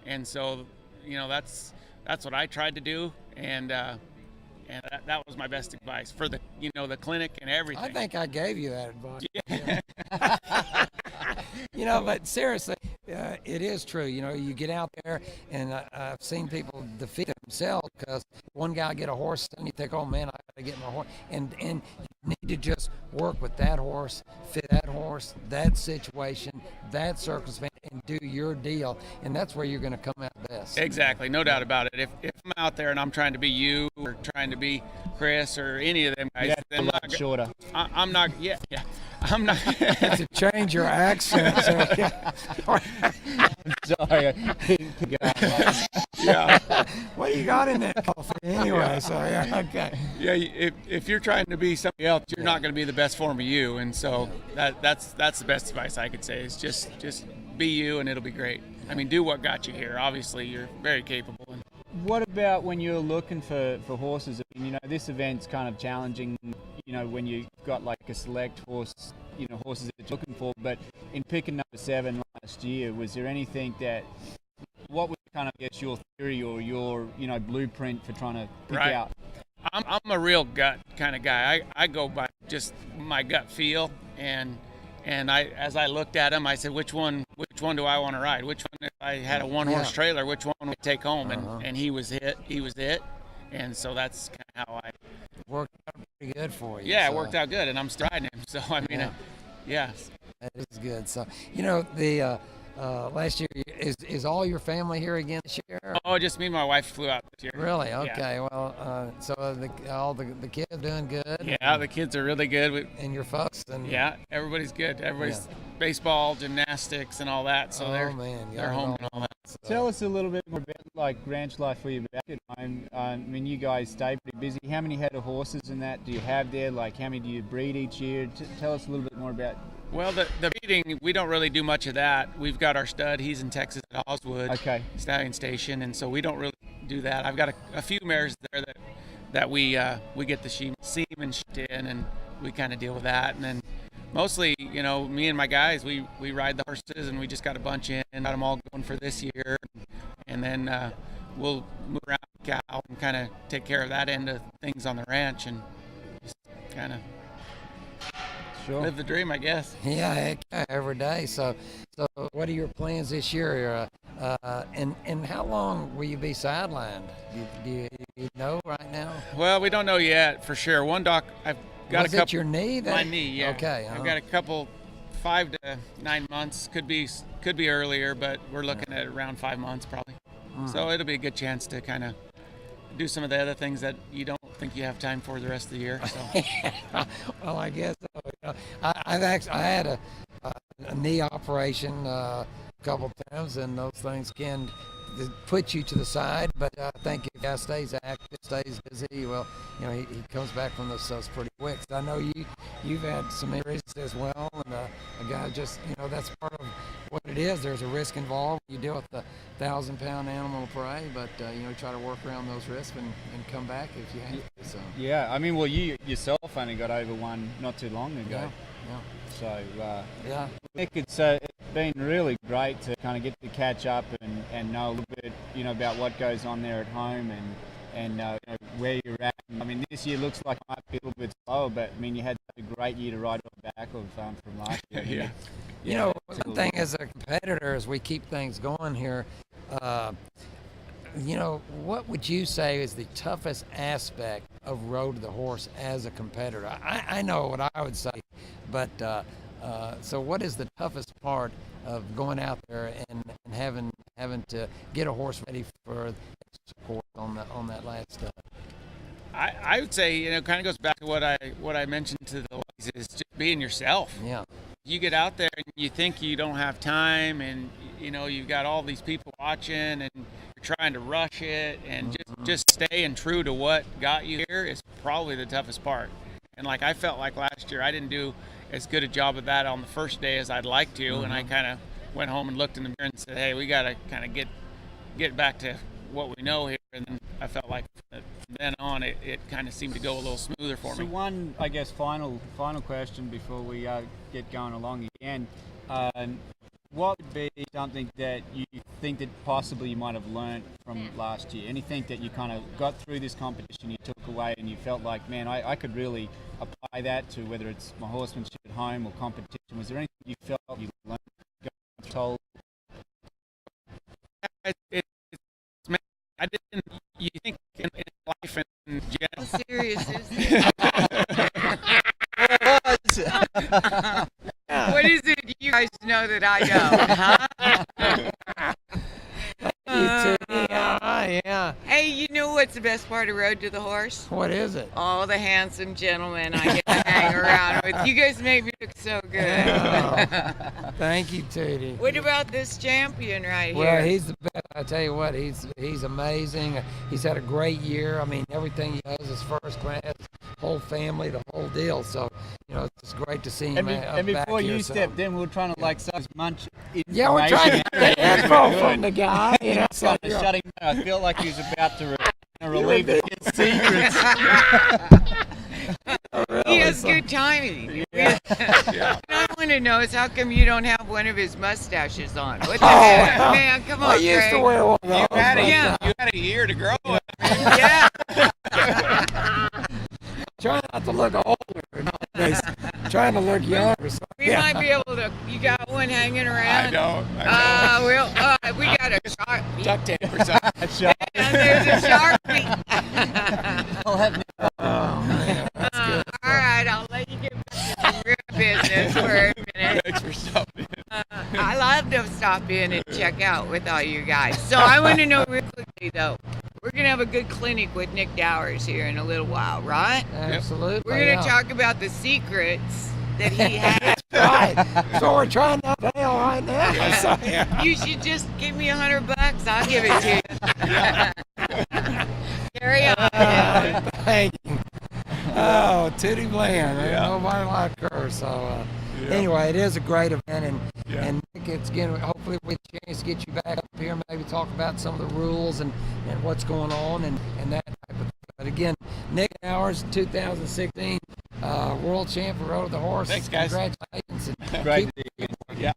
And so that's what I tried to do, and that was my best advice for the the clinic and everything. I think I gave you that advice. But seriously, it is true. You get out there, and I've seen people defeat themselves because one guy get a horse, and you think, oh man, I got to get my horse, and you need to just work with that horse, fit that horse, that situation, that circumstance, and do your deal, and that's where you're going to come out best. Exactly, no doubt about it. If I'm out there and I'm trying to be you, or trying to be Chris, or any of them guys, then shorter. I'm not. Yeah. I'm not. To change your accent. Sorry. What do you got in that coffee anyway? So okay. Yeah, if you're trying to be somebody else, you're not going to be the best form of you, and so that's the best advice I could say is just be you, and it'll be great. I mean, do what got you here. Obviously, you're very capable. What about when you're looking for horses? I mean, this event's kind of challenging, when you've got like a select horse, horses that you're looking for. But in picking number 7 last year, was there anything what was kind of, your theory or your, blueprint for trying to pick out? I'm a real gut kind of guy. I go by just my gut feel, and as I looked at him, I said, which one do I want to ride? Which one, if I had a one-horse trailer, which one would I take home? And he was it. And so that's kind of how I worked out pretty good for you. Yeah, it worked out good, and I'm still riding him. So, I mean, that is good. So, the last year, is all your family here again this year? Oh, just me and my wife flew out this year. Really? Okay. Yeah. Well, so all the kids doing good? Yeah, the kids are really good. And your folks? Yeah, everybody's good. Everybody's baseball, gymnastics, and all that. So they're home and all that. So. Tell us a little bit more about like ranch life for you back at home. I mean, you guys stay pretty busy. How many head of horses and that do you have there? Like, how many do you breed each year? Tell us a little bit more about. Well, the breeding, we don't really do much of that. We've got our stud. He's in Texas at Oswood Stallion Station, and so we don't really do that. I've got a few mares there that we get the semen in, and we kind of deal with that. And then mostly, you know, me and my guys, we ride the horses, and we just got a bunch in, got them all going for this year, and then we'll move around the cow and kind of take care of that end of things on the ranch, and just kind of live the dream, I guess. Yeah, heck yeah, every day. So what are your plans this year? And how long will you be sidelined? Do you know right now? Well, we don't know yet for sure. One doc, I've got Was a couple. it your knee? My knee, yeah. Okay. I've got a couple, 5 to 9 months. Could be earlier, but we're looking at around 5 months probably. So it'll be a good chance to kind of do some of the other things that you don't think you have time for the rest of the year. So. Well, I guess so. You know, I had a knee operation a couple times, and those things can put you to the side. But I think if guy stays active, stays busy, well, you know, he comes back from those stuff pretty quick. So I know you've had some injuries as well, and a guy just, you know, that's part of what it is. There's a risk involved. You deal with the 1,000-pound animal prey, but you know, try to work around those risks and come back if you have to. So. Yeah, I mean, well, you yourself only got over one not too long ago. Yeah. So, Nick, it's been really great to kind of get to catch up and know a little bit, you know, about what goes on there at home and you know, where you're at. I mean, this year looks like it might be a little bit slower, but I mean, you had such a great year to ride on the back of from last year. Yeah. You know, one thing as a competitor, as we keep things going here, you know, what would you say is the toughest aspect of Road to the Horse as a competitor? I know what I would say, but so what is the toughest part of going out there and having to get a horse ready for support on that last step? I would say, you know, kind of goes back to what I mentioned to the ladies, is just being yourself. Yeah. You get out there and you think you don't have time, and you know you've got all these people watching, and you're trying to rush it, and just staying true to what got you here is probably the toughest part. And like I felt like last year I didn't do as good a job of that on the first day as I'd like to, and I kind of went home and looked in the mirror and said, hey, we got to kind of get back to what we know here. And then I felt like from then on it kind of seemed to go a little smoother for me. So one, I guess, final question before we get going along again. What would be something that you think that possibly you might have learned from last year? Anything that you kind of got through this competition, you took away and you felt like, man, I could really apply that to whether it's my horsemanship at home or competition? Was there anything you felt you learned, told? I didn't. You think in life and general? How serious is this? What is it you guys know that I don't, huh? Yeah. Hey, you know what's the best part of Road to the Horse? What is it? All the handsome gentlemen I get to hang around with. You guys make me look so good. Oh, thank you, Tootie. What about this champion right here? Well, he's the best. I tell you what, he's amazing. He's had a great year. I mean, everything he does is first class. Whole family, the whole deal. So, you know, it's great to see him. And before you stepped in, we were trying to like such much information. Yeah, we're trying to get the info from the guy. You know, so shutting down. I felt like he was about to relieve his secrets. He has good timing. What I want to know is how come you don't have one of his mustaches on? What the heck? Man, come on, I used to wear one of those. You had a year to grow it. Yeah. Trying not to look older nowadays. Trying to look younger. So, We might be able to. You got one hanging around? I don't. We got a shark. Duct tape or something. And there's a Sharpie. oh man, that's good. All right, I'll let you get back to real business for a minute. Thanks for stopping. I love to stop in and check out with all you guys. So I want to know real quickly though. We're going to have a good clinic with Nick Dowers here in a little while, right? Absolutely. We're going to talk about the secrets that he has. Right. So we're trying that down right now. So, yeah. You should just give me $100. I'll give it to you. Carry on. Thank you. Oh, Tootie Bland. There's nobody like her. So anyway, it is a great event, and Nick, it's again. Hopefully, we get a chance to get you back up here, maybe talk about some of the rules and what's going on and that type of thing. But again, Nick Howers, 2016 world champion, rode the horse. Thanks, guys. Congratulations. And Great keep- to see you. Yeah.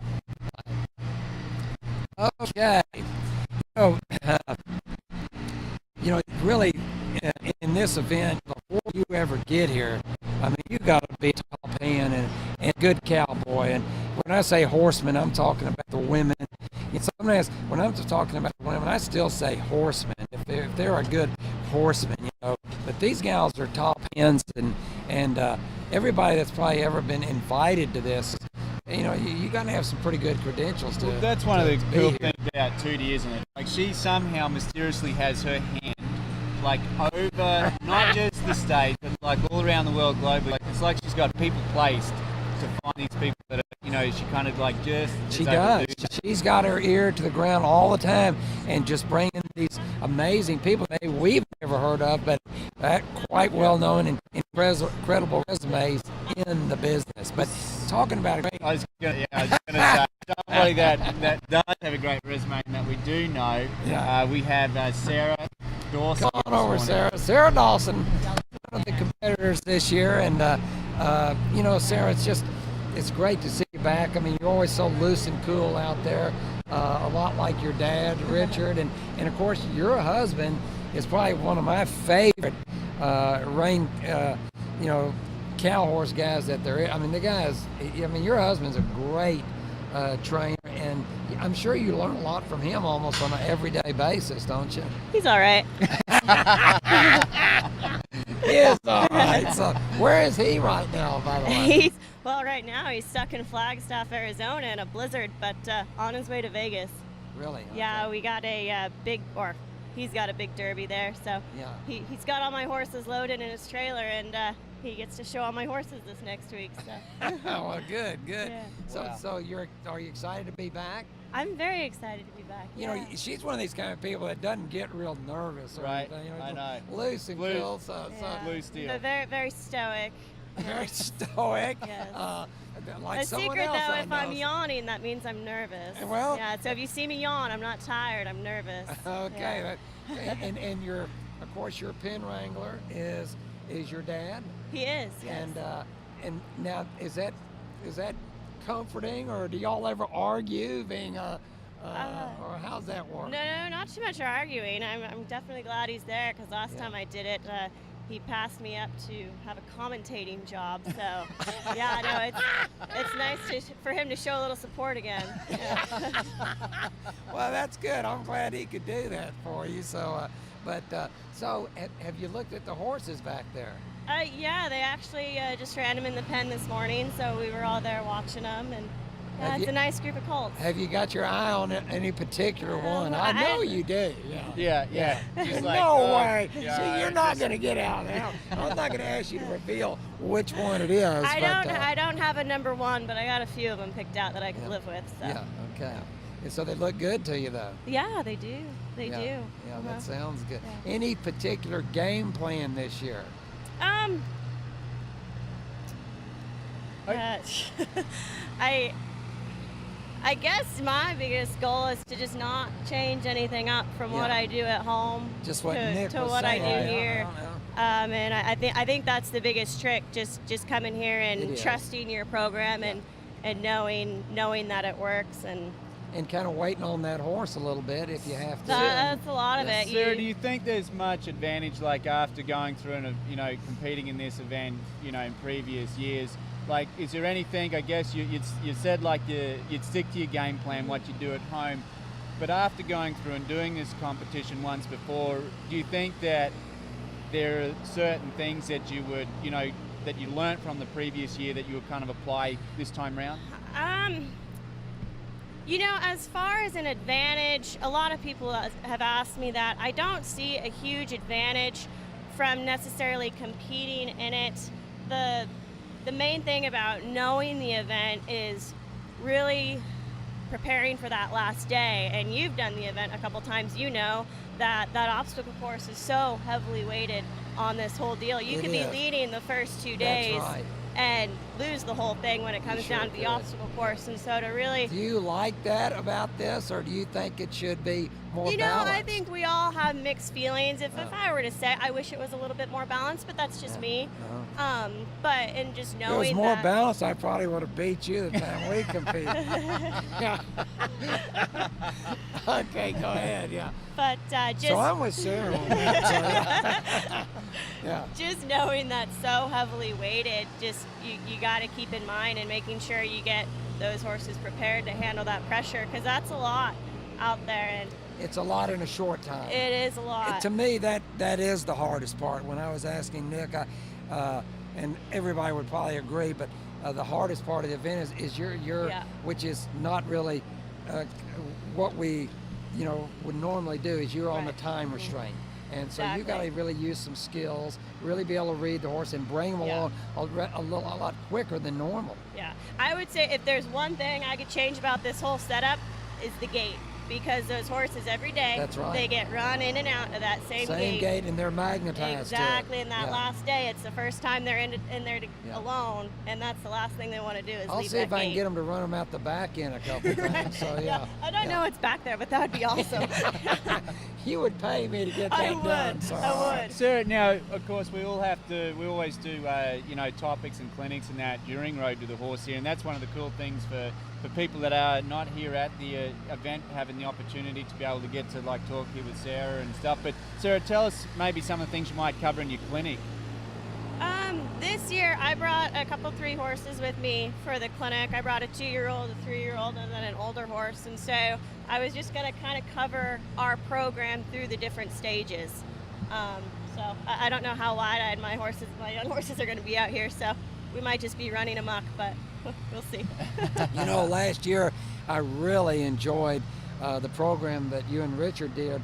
Okay. So, really, in this event, before you ever get here, I mean, you got to be top hand and good cowboy. And when I say horsemen, I'm talking about the women. And sometimes when I'm talking about women, I still say horsemen if they're a good horseman, But these gals are top hands, and everybody that's probably ever been invited to this, you got to have some pretty good credentials to. Well, that's one of the be cool here. things about Tootie, isn't it? Like, she somehow mysteriously has her hand, like, over not just the state, but like all around the world globally. Like, it's like she's got people placed to find these people that are, she kind of like just. She is able does. to do. She's got her ear to the ground all the time, and just bringing these amazing people that we've never heard of, but quite well known and incredible resumes in the business. But talking about a great. I was gonna say somebody that does have a great resume and that we do know. Yeah. We have Sarah Dawson. Come on over, this morning. Sarah. Sarah Dawson, one of the competitors this year, and Sarah, it's great to see you back. I mean, you're always so loose and cool out there, a lot like your dad, Richard, and of course your husband is probably one of my favorite cow horse guys that there is. I mean, your husband's a great trainer, and I'm sure you learn a lot from him almost on an everyday basis, don't you? He's all right. He is all right. So where is he right now, by the way? Right now he's stuck in Flagstaff, Arizona in a blizzard, but on his way to Vegas. Really? Okay. Yeah, we got he's got a big derby there, so Yeah. he's got all my horses loaded in his trailer, and he gets to show all my horses this next week. So. Well, good. Yeah. So are you excited to be back? I'm very excited to be back. You know, she's one of these kind of people that doesn't get real nervous or Right, anything. I know. Loose and Loose. cool. So Blue steel. But very, very stoic. very stoic. Yes. Like A someone secret else though, I if I'm know. yawning, that means I'm nervous. Well- yeah. So if you see me yawn, I'm not tired. I'm nervous. Okay. Yeah. And of course, your pen wrangler is your dad. He is. Yes. And now is that comforting, or do y'all ever argue being or how's that work? No, not too much arguing. I'm definitely glad he's there, because last time I did it, he passed me up to have a commentating job. So, yeah, no, it's nice for him to show a little support again. Yeah. Well, that's good. I'm glad he could do that for you. So, so have you looked at the horses back there? Yeah, they actually just ran him in the pen this morning, so we were all there watching them, and yeah, it's a nice group of colts. Have you got your eye on any particular one? I know you do. Yeah. Just like, No way. yeah, See, you're it's not just- going to get out now. I'm not going to ask you to reveal which one it is. I don't have a number one, but I got a few of them picked out that I could live with. So. Yeah. Okay. And so they look good to you, though. Yeah, they do. They do. Yeah, that sounds good. Any particular game plan this year? I guess my biggest goal is to just not change anything up from what I do at home Just what to, Nick to was what I saying. do here. And I think that's the biggest trick. Just coming here It and is. trusting your program and knowing that it works And kind of waiting on that horse a little bit if you have to. that's a lot of it. Sarah, do you think there's much advantage, like after going through and competing in this event, in previous years? Like, is there anything? I guess you said like you'd stick to your game plan, what you do at home, but after going through and doing this competition once before, do you think that there are certain things that you would, that you learnt from the previous year that you would kind of apply this time round? As far as an advantage, a lot of people have asked me that. I don't see a huge advantage from necessarily competing in it. the main thing about knowing the event is really preparing for that last day. And you've done the event a couple times. You know that that obstacle course is so heavily weighted on this whole deal. You could be leading the first 2 days and lose the whole thing when it comes down to the obstacle course. And so to really... Do you like that about this, or do you think it should be more balanced? You know, I think we all have mixed feelings. If I were to say, I wish it was a little bit more balanced, but that's just me. But and just knowing if it was more balanced, I probably would have beat you the time we competed. Okay, go ahead, But just... So I'm with Sarah on that. Just knowing that's so heavily weighted, just you got to keep in mind and making sure you get those horses prepared to handle that pressure, because that's a lot out there, and it's a lot in a short time. It is a lot. To me, that is the hardest part. When I was asking Nick, and everybody would probably agree, but the hardest part of the event is your which is not really what we would normally do, is you're on the time restraint. And so you got to really use some skills, really be able to read the horse and bring them along a lot quicker than normal. Yeah, I would say if there's one thing I could change about this whole setup is the gate, because those horses every day, they get run in and out of that same gate. And they're magnetized. Exactly, and that last day, it's the first time they're in there alone, and that's the last thing they want to do is I'll leave see that if I can gate. get them to run them out the back end a couple times. So I don't know what's back there, but that would be awesome. You would pay me to get that done. So. I would. Sarah, now, of course, we always do, topics and clinics and that during Road to the Horse here, and that's one of the cool things for people that are not here at the event, having the opportunity to be able to get to talk here with Sarah and stuff. But Sarah, tell us maybe some of the things you might cover in your clinic. This year I brought a couple 3 horses with me for the clinic. I brought a 2-year-old, a 3-year-old, and then an older horse. And so I was just going to kind of cover our program through the different stages. So I don't know how wide-eyed my young horses are going to be out here. So we might just be running amok, but we'll see. Last year I really enjoyed the program that you and Richard did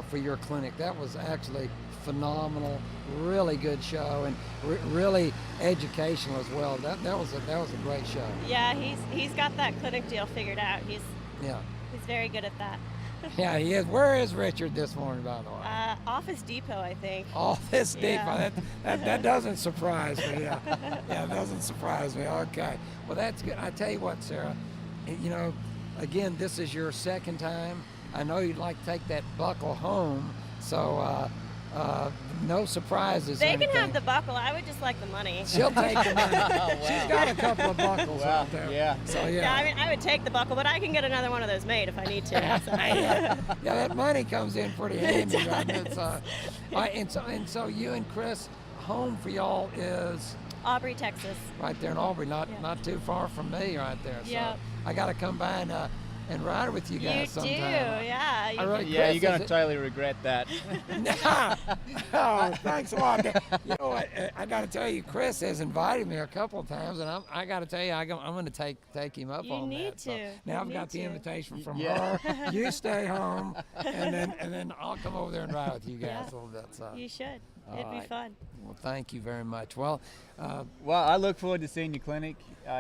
for your clinic. That was actually phenomenal, really good show, and really educational as well. That was a great show. Yeah, he's got that clinic deal figured out. He's very good at that. Yeah, he is. Where is Richard this morning, by the way? Office Depot, I think. Office Depot. That doesn't surprise me. Yeah, it doesn't surprise me. Okay. Well, that's good. I tell you what, Sarah, again, this is your second time. I know you'd like to take that buckle home, so no surprises. They can have the buckle. I would just like the money. She'll take the money. She's got a couple of buckles out there. Yeah. So I would take the buckle, but I can get another one of those made if I need to. So. That money comes in pretty handy, right? So you and Chris, home for y'all is Aubrey, Texas. Right there in Aubrey, not too far from me, right there. So I got to come by and ride with you guys sometime. You do, yeah. You're going to totally regret that. Oh, thanks a lot. You know what? I got to tell you, Chris has invited me a couple of times, and I got to tell you, I'm going to take him up on that. You need to. So now I've got the invitation from her. You stay home, and then I'll come over there and ride with you guys a little bit. So. You should. It'd be fun. Well, thank you very much. Well, I look forward to seeing your clinic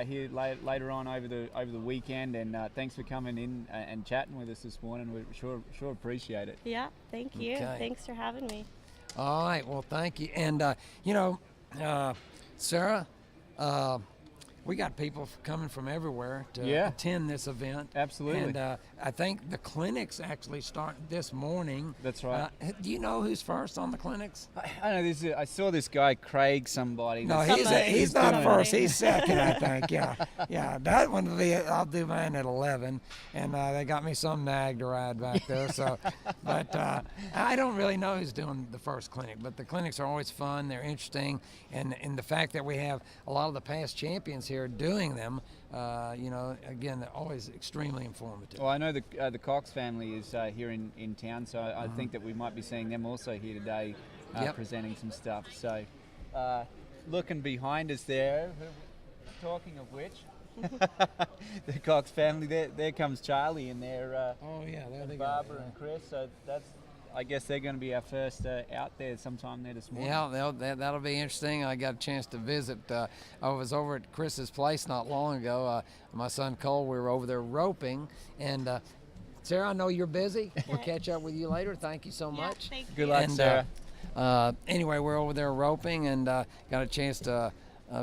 here later on over the weekend, and thanks for coming in and chatting with us this morning. We sure appreciate it. Yeah, thank you. Okay. Thanks for having me. All right. Well, thank you. And Sarah, we got people coming from everywhere to attend this event. Absolutely. And I think the clinics actually start this morning. That's right. Do you know who's first on the clinics? I know. I saw this guy, Craig somebody. No, he's not first. He's second, I think. Yeah. That one I'll do mine at 11, and they got me some nag to ride back there. So, but I don't really know who's doing the first clinic. But the clinics are always fun. They're interesting, and the fact that we have a lot of the past champions here doing them, again, they're always extremely informative. Well, I know the Cox family is here in town, so I think that we might be seeing them also here today, presenting some stuff. So, looking behind us there, talking of which, the Cox family, there comes Charlie and their there they Barbara go. and Chris. So that's I guess they're going to be our first out there sometime there this morning. Yeah, that'll be interesting. I got a chance to visit. I was over at Chris's place not long ago. My son Cole, we were over there roping. And Sarah, I know you're busy. We'll catch up with you later. Thank you so much. Thank you. Good luck, Sarah. Anyway, we're over there roping and got a chance to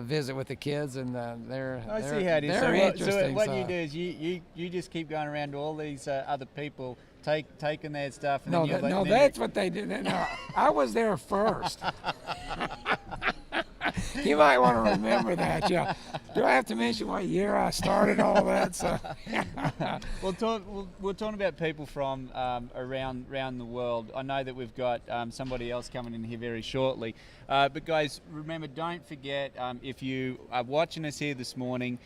visit with the kids, and they're I see how it is. they're interesting. What you do is you just keep going around to all these other people, taking their stuff. And No, that's what they did. No, I was there first. You might want to remember that. Yeah. Do I have to mention what year I started all that? So. We're talking about people from around the world. I know that we've got somebody else coming in here very shortly. But guys, remember, don't forget, if you are watching us here this morning,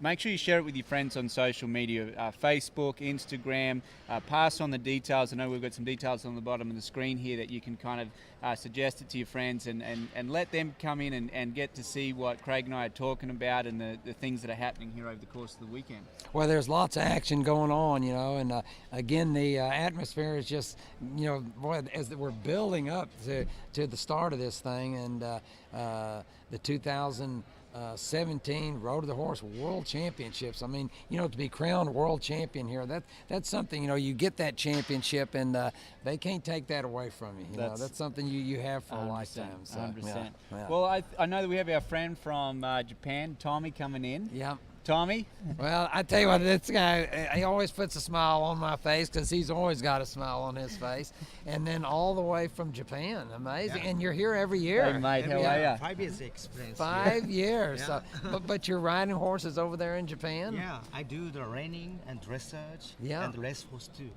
make sure you share it with your friends on social media, Facebook, Instagram, pass on the details. I know we've got some details on the bottom of the screen here that you can kind of suggest it to your friends and let them come in and get to see what Craig and I are talking about and the things that are happening here over the course of the weekend. Well, there's lots of action going on, and again, the atmosphere is just, boy, as we're building up to the start of this thing, and the 2017 Road to the Horse World Championships. I mean, to be crowned world champion here, that's something, you get that championship, and they can't take that away from you. That's something you have for a lifetime. So, 100%. Yeah. Well, I know that we have our friend from Japan, Tommy, coming in. Yeah. Tommy? Well, I tell you what, this guy, he always puts a smile on my face because he's always got a smile on his face. And then all the way from Japan. Amazing. Yeah. And you're here every year. Hey, mate, how are you? 5 years experience. 5 years. Yeah. So, but you're riding horses over there in Japan? Yeah, I do the reining and dressage and the race horse too.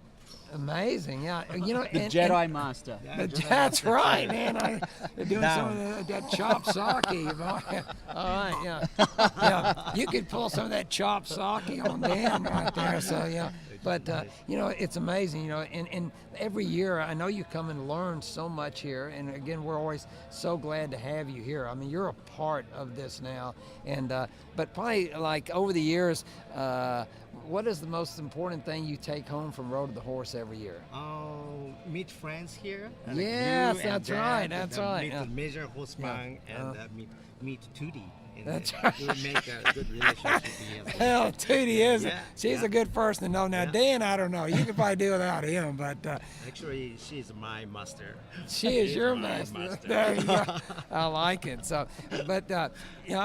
Amazing, yeah. The Jedi Master. Yeah, that's right, man. They're doing some of that chopped sake. All right, yeah. You could pull some of that chopped sake on Dan right there. So yeah. But it's amazing. And every year I know you come and learn so much here. And again, we're always so glad to have you here. I mean, you're a part of this now. And but probably like over the years. What is the most important thing you take home from Road to the Horse every year? Meet friends here. Yes, that's right. That's right. Meet the major horseman and meet Tootie. That's right. We make a good relationship here. Hell, Tootie is. Yeah, she's a good person to know. Now, Dan, I don't know. You could probably do without him, but. Actually, she's my master. She is your master. There you go. I like it. So, but I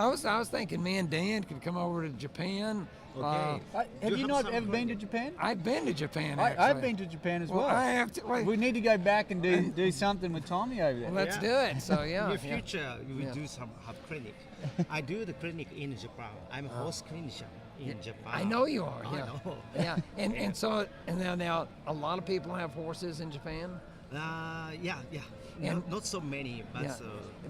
was thinking, me and Dan could come over to Japan. Okay. Have you not ever been to Japan? I've been to Japan, actually. I've been to Japan as well. I have to. Wait. We need to go back and do something with Tommy over there. Well, let's do it. So, yeah. In the future, we do some clinic. I do the clinic in Japan. I'm a horse clinician in Japan. I know you are. I Yeah. know. Yeah. And so now a lot of people have horses in Japan. Yeah. Not so many, but yeah.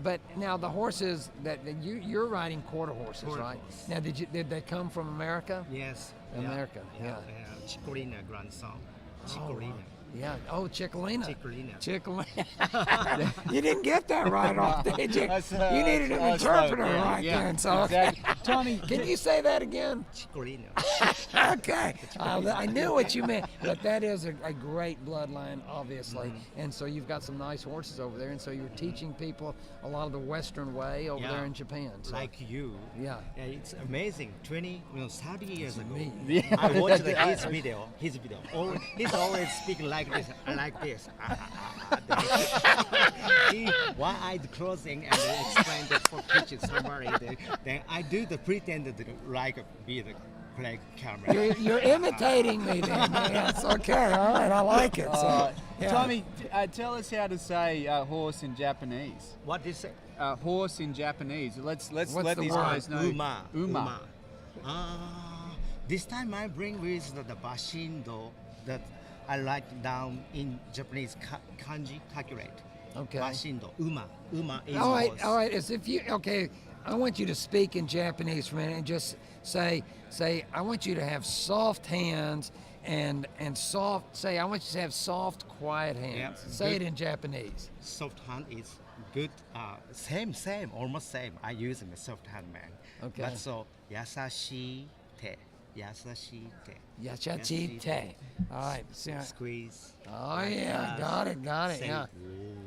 But now the horses that you're riding quarter horses, right? Now did they come from America? Yes. America. Yeah. Chicolina grandson. Chicolina. Yeah. Oh, Chicolina. Chicolina. You didn't get that right off, did you? You needed an interpreter right then. So, exactly. Tommy, can you say that again? Chicolina. Okay. I knew what you meant, but that is a great bloodline, obviously. Mm-hmm. And so you've got some nice horses over there, and so you're teaching people a lot of the Western way over there in Japan. So. Like you. Yeah. It's amazing. 30 years ago. Me. I watched his video. He's always speaking like this. One eye closing and explain the four pitches summary. Then I do the pretend to like be the play camera. You're imitating me then. Yes, okay, all right, I like it. So, yeah. Tommy, tell us how to say horse in Japanese. What did you say? Horse in Japanese. Let's let these word? guys know. Uma. This time I bring with the bashindo that I write down in Japanese kanji calculate. Okay. Bashindo. Uma is all right, horse. all right. As if you I want you to speak in Japanese for a minute and just say I want you to have soft hands and soft. Say I want you to have soft, quiet hands. Yeah, say good. it in Japanese. Soft hand is good. Same, almost same. I use a soft hand, man. Okay. But so yasashite. Yasashite. Yashachite. All right. Squeeze. Oh yeah, got it. Say, Yeah.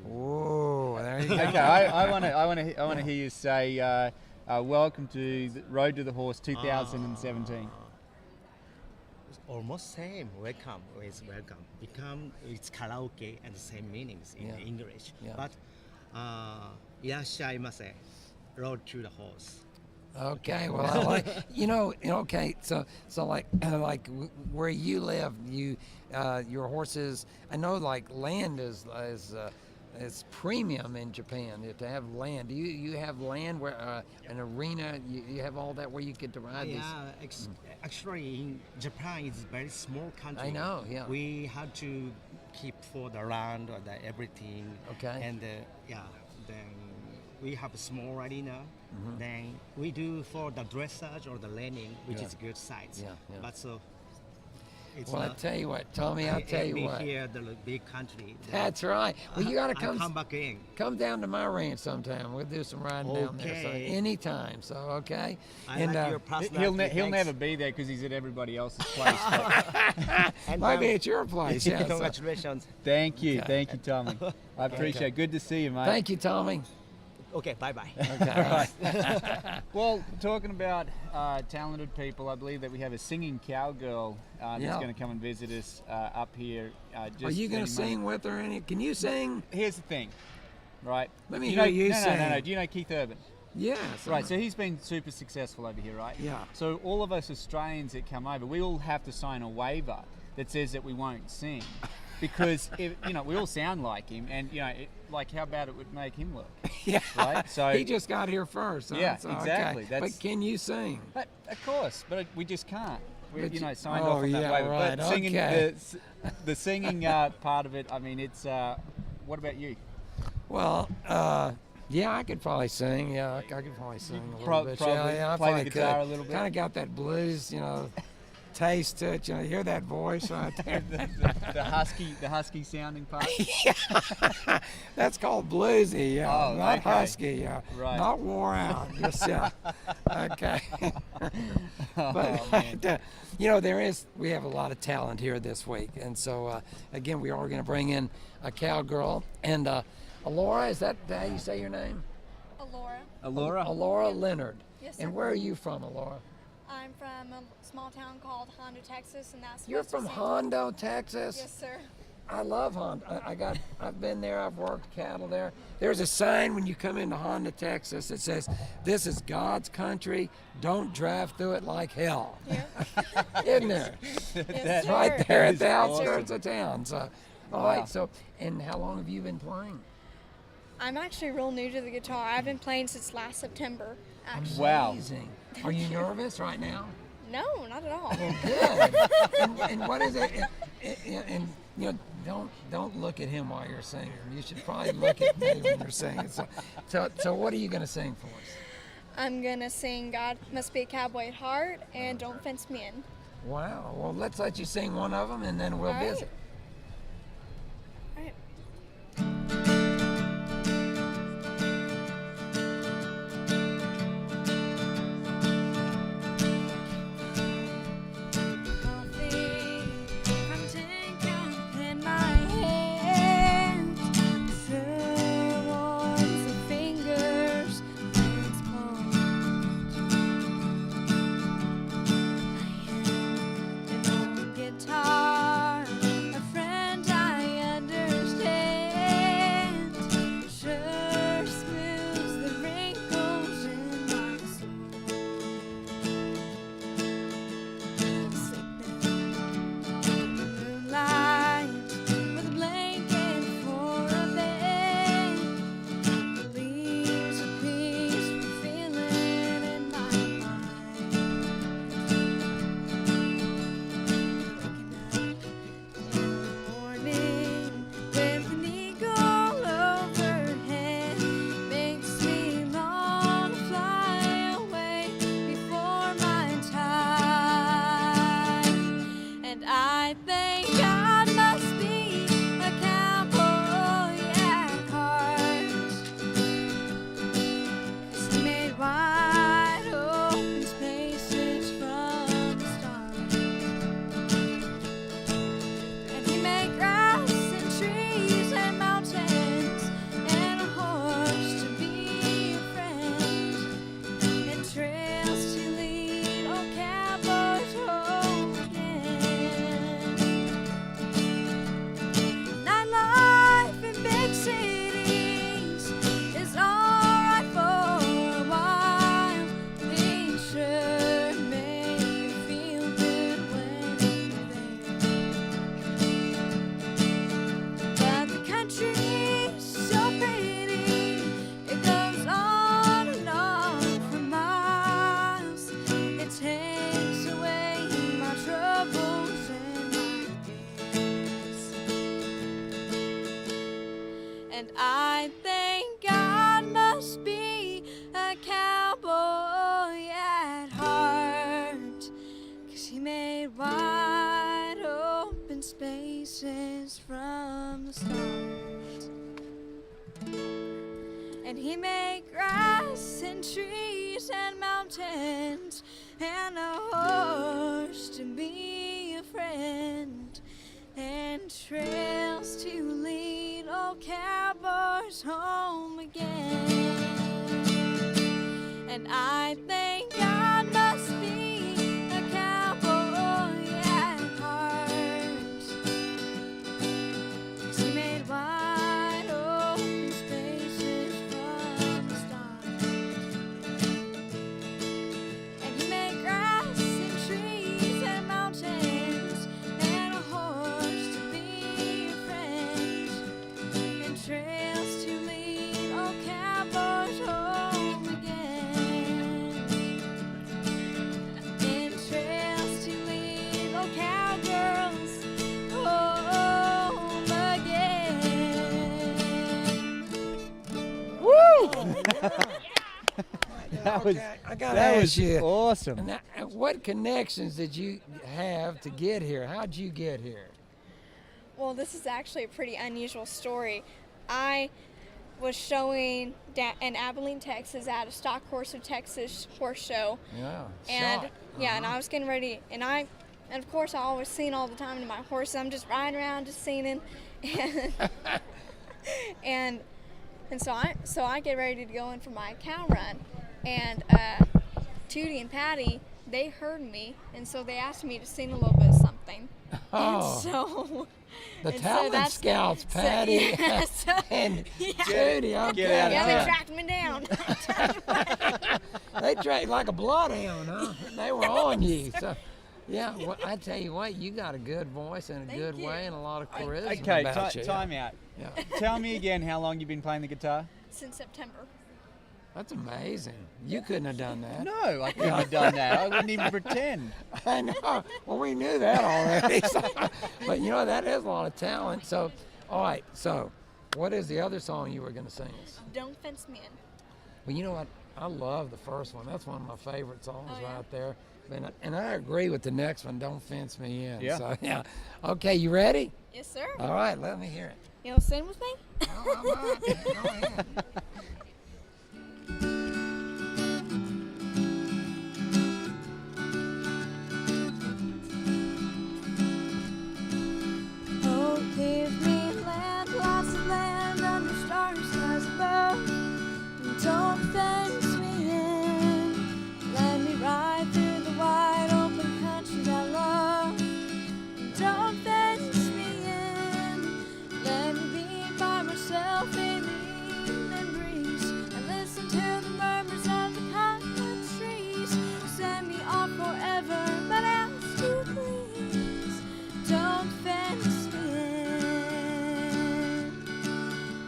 Whoa, there you go. Okay, I want to hear you say welcome to the Road to the Horse 2017. Almost same. Welcome is welcome. It's karaoke and the same meanings in English. Yeah. But irashaimase, road to the horse. Okay, well, I like okay, so like where you live, your horses. I know like land is premium in Japan to have land. Do you have land where an arena? You have all that where you get to ride these? Actually, in Japan, it's a very small country. I know. Yeah. We had to keep for the land or the everything. Okay. And then we have a small arena. Mm-hmm. Then we do for the dressage or the landing, which is good size. Yeah. But so. It's Well, I tell you what, Tommy. I'll tell you what. Here, the big country. That's right. Well, you got to come back in. Come down to my ranch sometime. We'll do some riding down there. So anytime. So okay. I like your personality. He'll never be there because he's at everybody else's place. Might be at your place. Yeah. Congratulations. Thank you, Tommy. I appreciate it. Good to see you, mate. Thank you, Tommy. Okay, bye-bye. Okay. Well, talking about talented people, I believe that we have a singing cowgirl that's going to come and visit us up here. Are you going to sing with her? Can you sing? Here's the thing, right? Let me hear you sing. No. Do you know Keith Urban? Yes. Right, so he's been super successful over here, right? Yeah. So all of us Australians that come over, we all have to sign a waiver that says that we won't sing. Because we all sound like him, and how bad it would make him look. Yeah. Right. So he just got here first. Huh? Yeah, so, exactly. Okay. But can you sing? But of course, but we just can't. We're signed oh, off on that yeah, waiver. right. But singing, okay. the singing part of it. I mean, it's. What about you? Well, yeah, I could probably sing. Yeah, I could probably sing a little bit. Probably yeah, I play probably the guitar could. a little bit. Kind of got that blues, taste to it. You hear that voice right there. the husky sounding part. Yeah. That's called bluesy. Yeah, Oh, not okay. husky. Yeah, Right. not wore out. Just okay. But we have a lot of talent here this week, and so again, we are going to bring in a cowgirl and Alora. Is that how you say your name? Alora. Alora Leonard. Yes, sir. And where are you from, Alora? I'm from a small town called Hondo, Texas, and that's. You're from Hondo, Texas? Yes, sir. I love Hondo. I've been there. I've worked cattle there. There's a sign when you come into Hondo, Texas that says, "This is God's country. Don't drive through it like hell." Yeah. Isn't there? Yes, sir. Right there at the That's outskirts of town. So, all Wow. right. So, and how long have you been playing? I'm actually real new to the guitar. I've been playing since last September. Actually. Wow. Amazing. Are you nervous right now? No, not at all. Well, good. and what is it? And don't look at him while you're singing. You should probably look at me when you're singing. So what are you going to sing for us? I'm gonna sing "God Must Be a Cowboy at Heart" and "Don't Fence Me In." Wow. Well, let's let you sing one of them, and then we'll All right. visit. All right. Guitar, a friend I understand. made wide open spaces from the start. And he made grass and trees and mountains and a horse to be a friend and trails to lead old cowboys home again. And I think God must be a cowboy at heart, 'cause he made wide open spaces from the start. And he made grass and trees and mountains and a horse to be a friend and trails to lead old cowboys home again. And trails to lead old cowgirls home again. That was, I gotta that ask was you, awesome. now, what connections did you have to get here? How'd you get here? Well, this is actually a pretty unusual story. I was showing in Abilene, Texas at a Stock Horse of Texas horse show. Yeah, And shot. yeah, and I was getting ready, and of course I always sing all the time to my horses. I'm just riding around just singing, and so I get ready to go in for my cow run, and Tootie and Patty, they heard me, and so they asked me to sing a little bit of something. Oh. And so The and so talent that's- scouts, so- Patty yeah, so- and yeah. Judy. Okay. Yeah, they tracked me down. They tracked like a bloodhound, huh? They were on you. So, yeah, well, I tell you what, you got a good voice and a good way and a lot of charisma Okay, about you. time out. Yeah. Tell me again how long you've been playing the guitar? Since September. That's amazing. You couldn't have done that. No, I couldn't have done that. I wouldn't even pretend. I know. Well, we knew that already. But you know, that is a lot of talent. So, all right. So, what is the other song you were going to sing us? Don't Fence Me In. Well, you know what? I love the first one. That's one of my favorite songs Oh, yeah? right there. And I agree with the next one, Don't Fence Me In. Yeah. So, yeah. Okay, you ready? Yes, sir. All right, let me hear it. You want to sing with me? Oh, I'm not. Go ahead. Oh, give me land, lots of land under stars, skies above. And don't fence me in. Let me ride through the wide open country I love. And don't fence me in. Let me be by myself in the evening breeze and listen to the murmurs of the cottonwood trees. Send me off forever, but ask you please. Don't fence me in.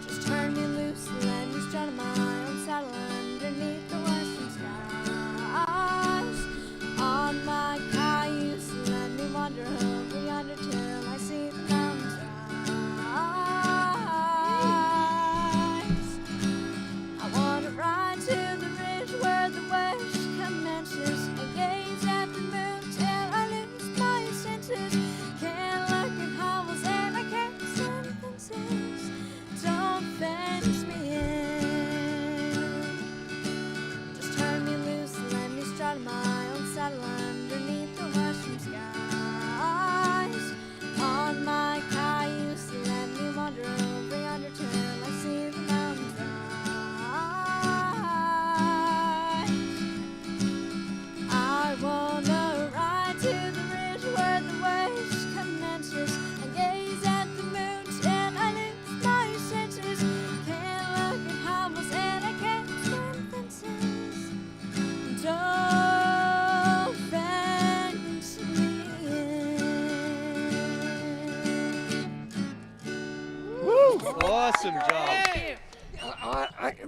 Just turn me loose and let me strut on my own saddle underneath the western skies. On my cayuse, let me wander over yonder till I see the mountains rise. I want to ride to the ridge where the west commences and gaze at the moon till I lose my senses. Can't look at hovels and I can't stand fences. Don't fence me in. Just turn me loose and let me strut on my own saddle underneath the western skies. On my cayuse, let me wander over yonder till I see the mountains rise. I wanna ride to the ridge where the west commences and gaze at the moon till I lose my senses. Can't look at hovels and I can't stand fences. Don't fence me in. Woo! Awesome job.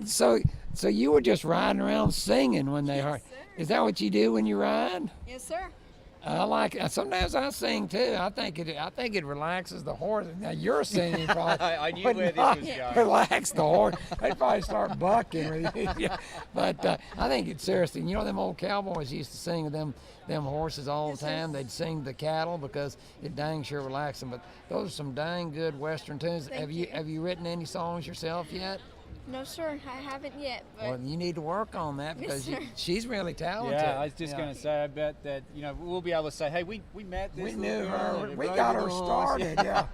So you were just riding around singing when they heard. sir. Is that what you do when you ride? Yes, sir. I like it. Sometimes I sing too. I think it relaxes the horse. Now you're singing probably. I knew would where this not was going. Relax the horse. They'd probably start bucking with you. Yeah. But I think it's seriously. You know, them old cowboys used to sing them horses all the time. They'd sing the cattle because it dang sure relaxed them. But those are some dang good Western tunes. Have you written any songs yourself yet? No, sir, I haven't yet. But Well, you need to work on that because she's really talented. Yeah, I was just going to say, I bet that, we'll be able to say, hey, we met this We little knew girl her. and We rode got the her horse. started. Yeah.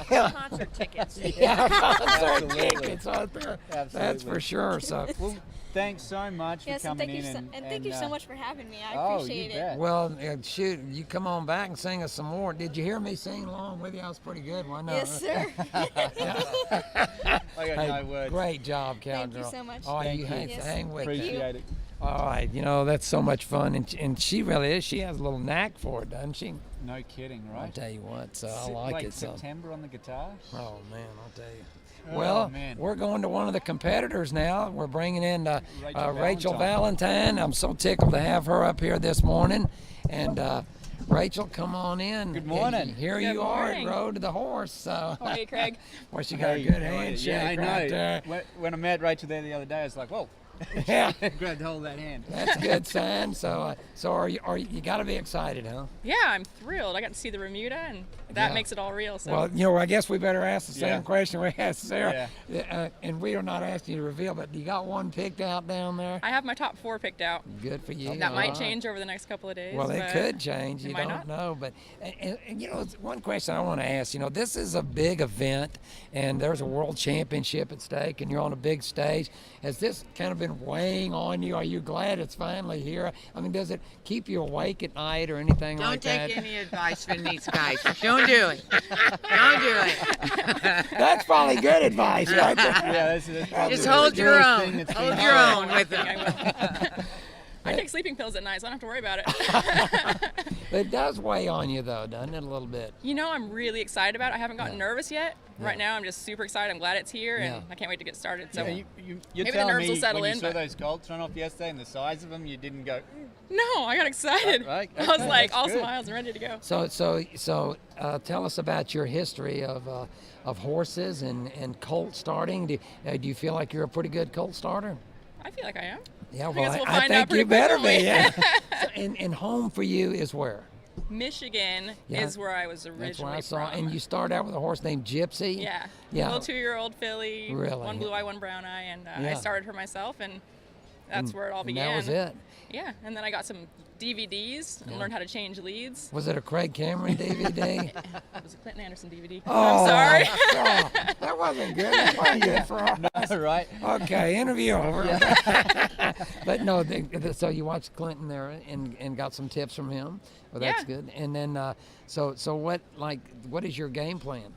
We want concert tickets. Yeah, concert Absolutely. tickets out there. That's Absolutely. for sure. So, Well, thanks so much yes, for and coming thank you, in. and thank you so much for having me. I oh, appreciate you it. bet. well, shoot, you come on back and sing us some more. Did you hear me sing along with you? I was pretty good, wasn't I? Yes, sir. I got no words. Great job, cowgirl. Thank you so much. Oh, Thank you you. hang, Yes. hang with that. Appreciate it. All right, that's so much fun, and she really is. She has a little knack for it, doesn't she? No kidding, I'll right? tell you what, so I like it. So. September on the guitar? Oh man, I'll tell you. Oh, Well, man. we're going to one of the competitors now. We're bringing in Rachel Valentine. Valentin. I'm so tickled to have her up here this morning. And Rachel, come on in. Good morning. Here Good you are at morning. Road to the Horse. So, How are you, Craig? well, she got a Hey, good how are you? handshake Yeah, I know. right there. When I met Rachel there the other day, I was like, whoa. Yeah, Grabbed hold of that hand. that's a good sign. So, are you got to be excited, huh? Yeah, I'm thrilled. I got to see the Remuda, and that Yeah. makes it all real. So Well, I guess we better ask the same Yeah. question we asked Sarah. And we are not asking you to reveal, but you got one picked out down there? I have my top 4 picked out. Good for you. That might All right. change over the next couple of days. Well, it but could change. it You might don't not. know. But and it's one question I want to ask. This is a big event, and there's a world championship at stake, and you're on a big stage. Has this kind of been weighing on you? Are you glad it's finally here? I mean, does it keep you awake at night or anything Don't like that? take any advice from these guys. Don't do it. Don't do it. That's probably good advice, right there. Yeah, that's probably Just the hold your worst own. thing that's Hold been your said. own with I them. will. I take sleeping pills at night, so I don't have to worry about it. It does weigh on you, though, doesn't it, a little bit? I'm really excited about it. I haven't gotten nervous yet. Yeah. Right now, I'm just super excited. I'm glad it's here, and Yeah. I can't wait to get started. So, Yeah, you're Maybe the telling nerves will me settle when in, you saw but- those colts run off yesterday and the size of them, you didn't go, no, I got excited. Right, I was okay, like that's all good. smiles and ready to go. So tell us about your history of horses and colt starting. Do you feel like you're a pretty good colt starter? I feel like I am. Yeah, I guess well, we'll I find out think pretty you better be. quickly. Yeah. And home for you is where? Michigan Yeah. is where I was originally That's where I saw. from. And you started out with a horse named Gypsy. Yeah. Yeah. Little 2-year-old filly. Really? One blue eye, one brown eye, and Yeah. I started her myself, and that's where it all began. And that was it. Yeah, and then I got some DVDs and learned how to change leads. Was it a Craig Cameron DVD? It was a Clinton Anderson DVD. Oh, I'm sorry. oh, that wasn't good. That wasn't good for us. no, right? Okay, interview over. But no, so you watched Clinton there and got some tips from him. Well, that's Yeah. good. And then, so what is your game plan?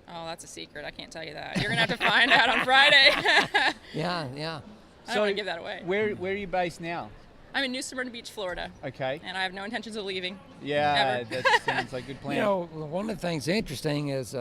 Oh, that's a secret. I can't tell you that. You're gonna have to find out on Friday. Yeah. I don't want to give that away. Where are you based now? I'm in New Smyrna Beach, Florida, Okay. and I have no intentions of leaving. Yeah, Ever. that sounds like a good plan. One of the things interesting is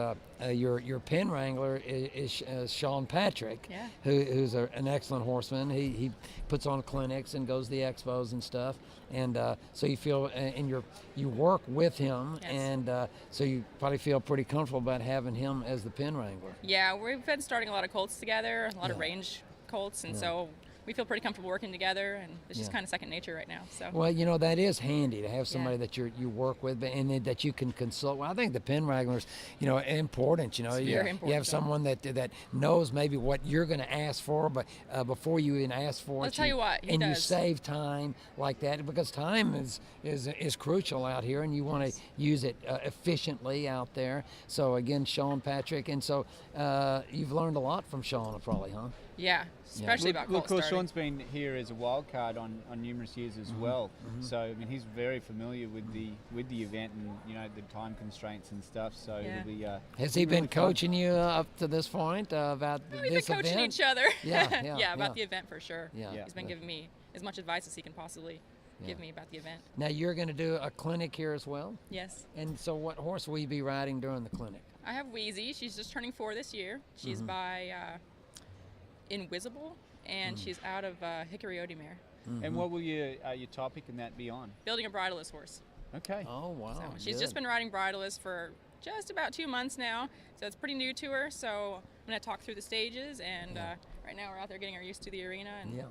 your pen wrangler is Sean Patrick, Yeah. who's an excellent horseman. He puts on clinics and goes to the expos and stuff. And so you feel, and you work with him, Yes. and so you probably feel pretty comfortable about having him as the pen wrangler. Yeah, we've been starting a lot of colts together, a lot of Yeah. range colts, and so we feel pretty comfortable working together, and it's just Yeah. kind of second nature right now. So Well, that is handy to have somebody that you work with, and that you can consult. Well, I think the pen wranglers, important. It's You very important, have so. someone that knows maybe what you're going to ask for, but before you even ask for I'll it, tell you what, he and you does. save time like that, because time is crucial out here, and you want to use it efficiently out there. So again, Sean Patrick, and so you've learned a lot from Sean, probably, huh? yeah, especially about Look, colt of course, starting. Sean's been here as a wild card on numerous years as well. So I mean, he's very familiar with the event and the time constraints and stuff. So Yeah. it'll be. Has he really been fun. coaching you up to this point about We've been this coaching event? each other. Yeah, about yeah. the event for sure. Yeah. Yeah. He's been giving me as much advice as he can possibly give me about the event. Now you're going to do a clinic here as well? Yes. And so what horse will you be riding during the clinic? I have Wheezy. She's just turning 4 this year. She's Mm-hmm. by Invisible, and she's out of Hickory Oady Mare. And what will your topic in that be on? Building a bridleless horse. Okay. Oh, wow. So she's just been riding bridleless for just about 2 months now, so it's pretty new to her. So I'm going to talk through the stages, and right now we're out there getting her used to the arena. And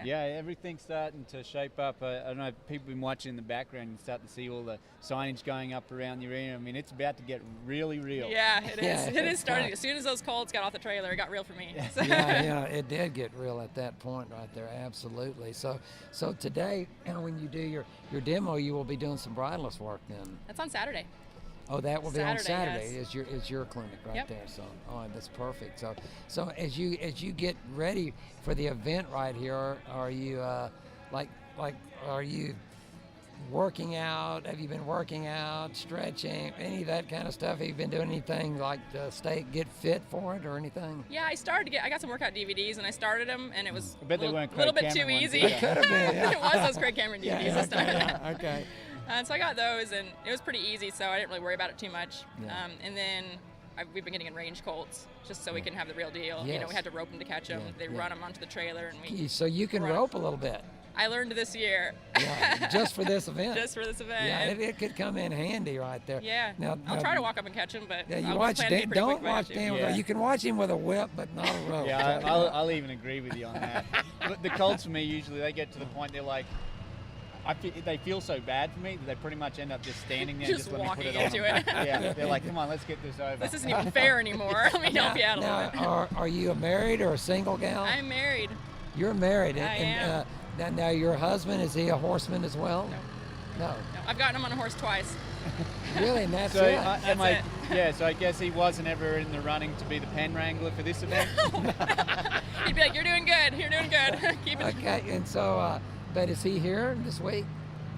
Yeah, everything's starting to shape up. I don't know if people have been watching in the background. You start to see all the signage going up around the arena. I mean, it's about to get really real. Yeah, it is. It is starting. As soon as those colts got off the trailer, it got real for me. So. Yeah, it did get real at that point right there. Absolutely. So today, when you do your demo, you will be doing some bridleless work then. That's on Saturday. Oh, that will be on Saturday. Yes. Is your clinic right Yep. there? So, that's perfect. So as you get ready for the event right here, are you are you working out? Have you been working out, stretching, any of that kind of stuff? Have you been doing anything like to get fit for it or anything? Yeah, I got some workout DVDs and I started them, and it was I bet they weren't a little Craig bit too Cameron ones easy. either. Could have been. Yeah. It was those Craig Cameron DVDs this time. Okay. So I got those, and it was pretty easy, so I didn't really worry about it too much. Yeah. And then we've been getting in range colts just so we can have the real deal. You know, Yes. we had to rope them to catch them. They run them onto the trailer, and So you can rope a little bit. I learned this year. Yeah, just for this event. Just for this event. Yeah, it could come in handy right there. Yeah. Now, I'll try to walk up and catch him, but Yeah, you I'll watch plan to be Dan. pretty quick Don't if I have watch to. Dan with a, you can watch him with a whip, but not a rope. Yeah, I'll even agree with you on that. But the colts for me, usually they get to the point they're like, they feel so bad for me that they pretty much end up just standing there Just and just let me put walking it on. into it. Yeah, they're like, come on, let's get this over. This isn't even fair anymore. Let me help you out a little bit. Now, are you a married or a single gal? I'm married. You're married. I am. Now your husband, is he a horseman as well? No. No, I've gotten him on a horse twice. Really, and that's So, it. so I guess he wasn't ever in the running to be the pen wrangler for this event. He'd be like, "You're doing good. You're doing good. Keep it." Okay, and so, but is he here this week?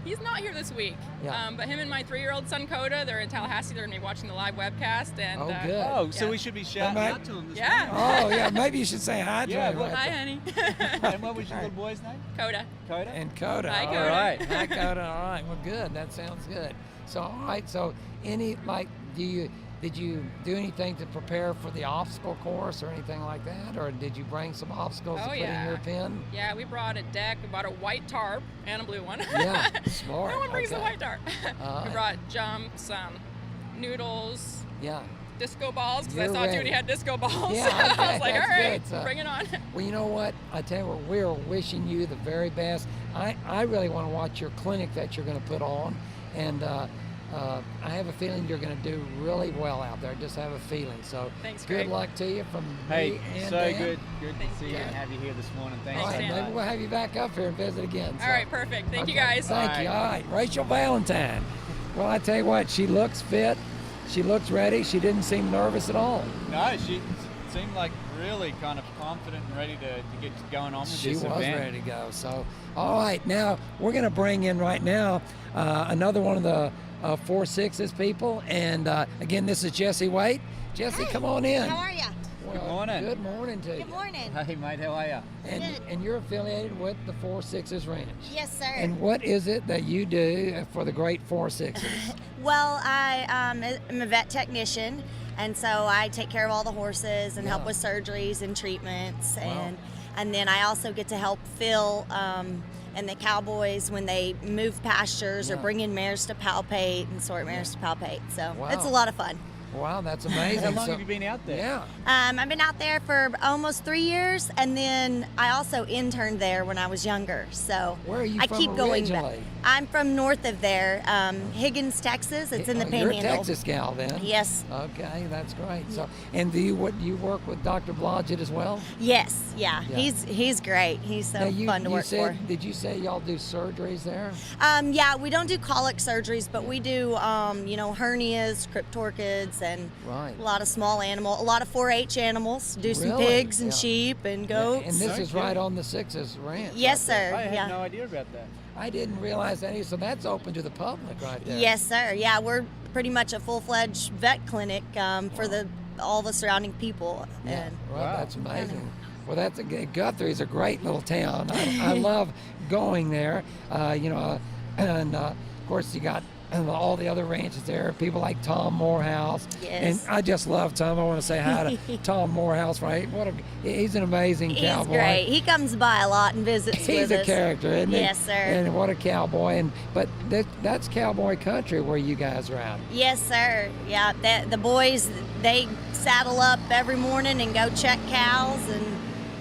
He's not here this week. Yeah. But him and my 3-year-old son Coda, they're in Tallahassee. They're gonna be watching the live webcast. And Oh, good. Oh, so we should be shouting Hey, out to him this Yeah. Oh, yeah, maybe you should say hi to him. Hi, honey. And what was your little boy's name? Coda. Coda? And Coda. Hi, all Coda. right. Hi, Coda. All right. Well, good. That sounds good. So, all right. So, did you do anything to prepare for the obstacle course or anything like that, or did you bring some obstacles to put in your pen? Yeah, we brought a deck. We bought a white tarp and a blue one. Yeah, smart. No one brings Okay. the white tarp. All We right. brought jumps, noodles, Yeah. disco balls, because I You're saw ready. Judy had disco balls. Yeah, I okay, was like, all that's right, good, so- bring it on. Well, you know what? I tell you what, we're wishing you the very best. I really want to watch your clinic that you're going to put on, and I have a feeling you're going to do really well out there. Just have a feeling. So Thanks, good Greg. luck to you from Hey, me and so Dan. good to see you and have you here this morning. Thanks All so right, much. maybe we'll have you back up here and visit again. All right, perfect. Thank you, guys. Thank you. All right, Rachel Valentin. Well, I tell you what, she looks fit. She looks ready. She didn't seem nervous at all. No, she seemed like really kind of confident and ready to get going on with She this was event. ready to go. So, all right, now we're going to bring in right now another one of the 4-6s people. And again, this is Jesse Waite. Jesse, come on in. How are you? Good morning. Good morning to you. Good morning. Hey, mate, how are you? And you're affiliated with the 4-6s Ranch. Yes, sir. And what is it that you do for the great 4-6s? Well, I am a vet technician, and so I take care of all the horses and help Yeah. with surgeries and treatments, Wow. and then I also get to help Phil and the cowboys when they move pastures or Yeah. bring in mares to palpate and sort mares to palpate. So Wow. it's a lot of fun. Wow, that's amazing. How long So- have you been out there? Yeah. I've been out there for almost 3 years, and then I also interned there when I was younger. So Where are you I from keep going back. originally? I'm from north of there, Higgins, Texas. It's in the Oh, Panhandle. You're a Texas gal then. Yes. Okay, that's great. So, and do you work with Dr. Blodgett as well? Yes, yeah. Yeah. He's great. He's so Now, fun to work for. Did you say y'all do surgeries there? Yeah, we don't do colic surgeries, but we do, hernias, cryptorchids, and Right. a lot of small animal, a lot of 4-H animals. Do some Really? pigs and Yeah. sheep and goats. And this is right on the 6s ranch. Yes, right there. sir. I had yeah. no idea about that. I didn't realize that either. So that's open to the public right there. Yes, sir. Yeah, we're pretty much a full-fledged vet clinic for all the surrounding people. Yeah. And Well, that's amazing. Well, Guthrie's a great little town. I love going there. And of course you got and all the other ranches there. People like Tom Morehouse. Yes. And I just love Tom. I want to say hi to Tom Morehouse. Right? He's an amazing cowboy. He's great. He comes by a lot and visits with us. He's a character, isn't he? Yes, sir. And what a cowboy. But that's cowboy country where you guys are out. Yes, sir. Yeah, the boys, they saddle up every morning and go check cows,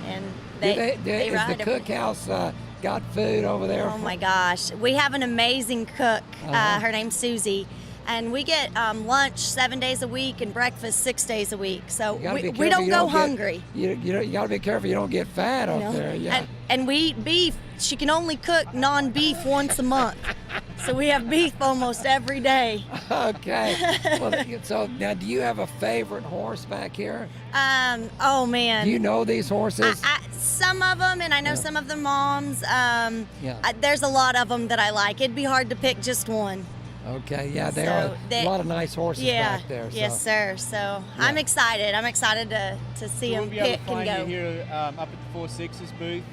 and they is ride the every- cookhouse got food over there? Oh my gosh, we have an amazing cook. Her name's Susie, and we get lunch 7 days a week and breakfast 6 days a week. So we don't go hungry. You got to be careful you don't get fat up there. Yeah. And we eat beef. She can only cook non-beef once a month. So we have beef almost every day. Okay. Well, so now, do you have a favorite horse back here? Oh man. Do you know these horses? Some of them, and I know some of the moms. There's a lot of them that I like. It'd be hard to pick just one. Okay, yeah, there are a lot of nice horses back there. So. Yes, sir. So I'm excited. I'm excited to see them We'll be able pick to find and go. you here up at the 4 Sixes booth.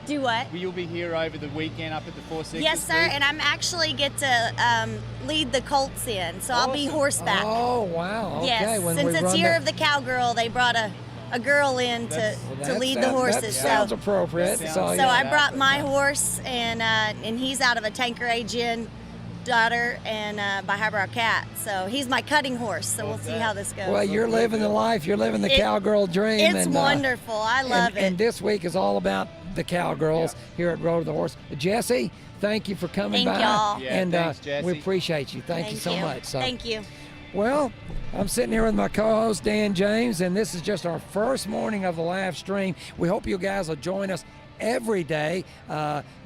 Do what? You'll be here over the weekend up at the 4 Sixes Yes, sir. booth? And I'm actually get to lead the colts in, so I'll be horseback. Oh, wow. Okay. Yes, when since we it's run Year that- of the Cowgirl, they brought a girl in to lead the horses. That sounds appropriate. So I brought my horse, and he's out of a Tanqueray Gin daughter and by Highbrow Cat. So he's my cutting horse. So we'll see how this goes. Well, you're living the life. You're living the cowgirl dream. It's wonderful. I love it. And this week is all about the cowgirls here at Road to the Horse. Jesse, thank you for coming Thank by. y'all. Yeah, And thanks, Jesse. we appreciate you. Thank you so much. So, Thank you. well, I'm sitting here with my co-host Dan James, and this is just our first morning of the live stream. We hope you guys will join us every day.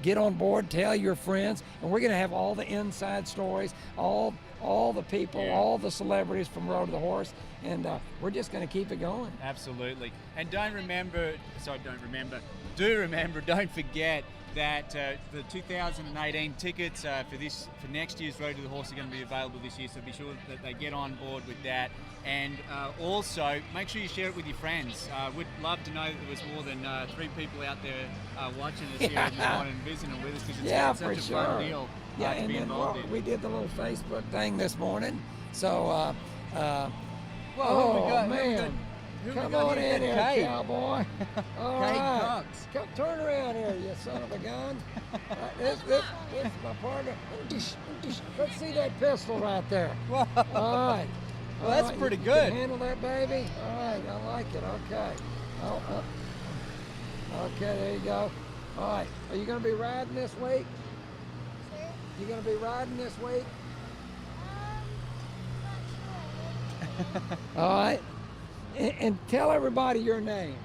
Get on board, tell your friends, and we're going to have all the inside stories, all the people, all the celebrities from Road to the Horse, and we're just going to keep it going. Absolutely. And don't forget that the 2018 tickets for next year's Road to the Horse are going to be available this year, so be sure that they get on board with that. And also, make sure you share it with your friends. We'd love to know that there was more than 3 people out there watching us here in the morning and visiting with us, because it's such a fun deal Yeah, to and be then involved in. we did the little Facebook thing this morning. So, Well, who we got? man. Who we Come got on here? in here, Kate. cowboy. All Kate right. Cox. Come, turn around here, you son of a gun. This is my partner. Let's see that pistol right there. Whoa. All right. Well, that's All right, pretty you good. can handle that, baby? All right, I like it. Okay. Okay, there you go. All right. Are you going to be riding this week? You going to be riding this week? All right. And tell everybody your name.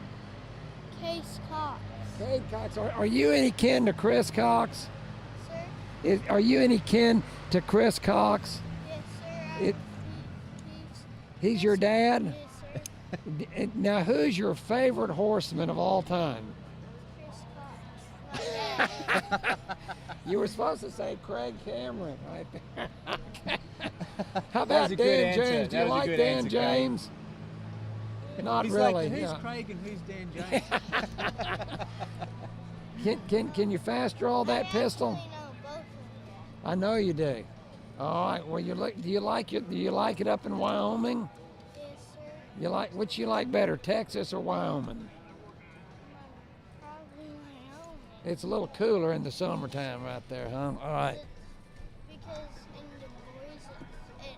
Case Cox. Kate Cox. Are you any kin to Chris Cox? Sir? Are you any kin to Chris Cox? Yes, sir. He's your dad? Yes, sir. Now, who's your favorite horseman of all time? Chris Cox. You were supposed to say Craig Cameron right there. Okay. How That was about a good Dan answer. James? Do That you was a like good Dan answer, Craig. James? Not He's really. like, who's yeah. Craig and who's Dan James? Can you fast draw that pistol? I know both of them. I know you do. All right. Well, do you like it? Do you like it up in Wyoming? Yes, sir. Which you like better, Texas or Wyoming? Probably Wyoming. It's a little cooler in the summertime right there, huh? All right. Because in the boys, it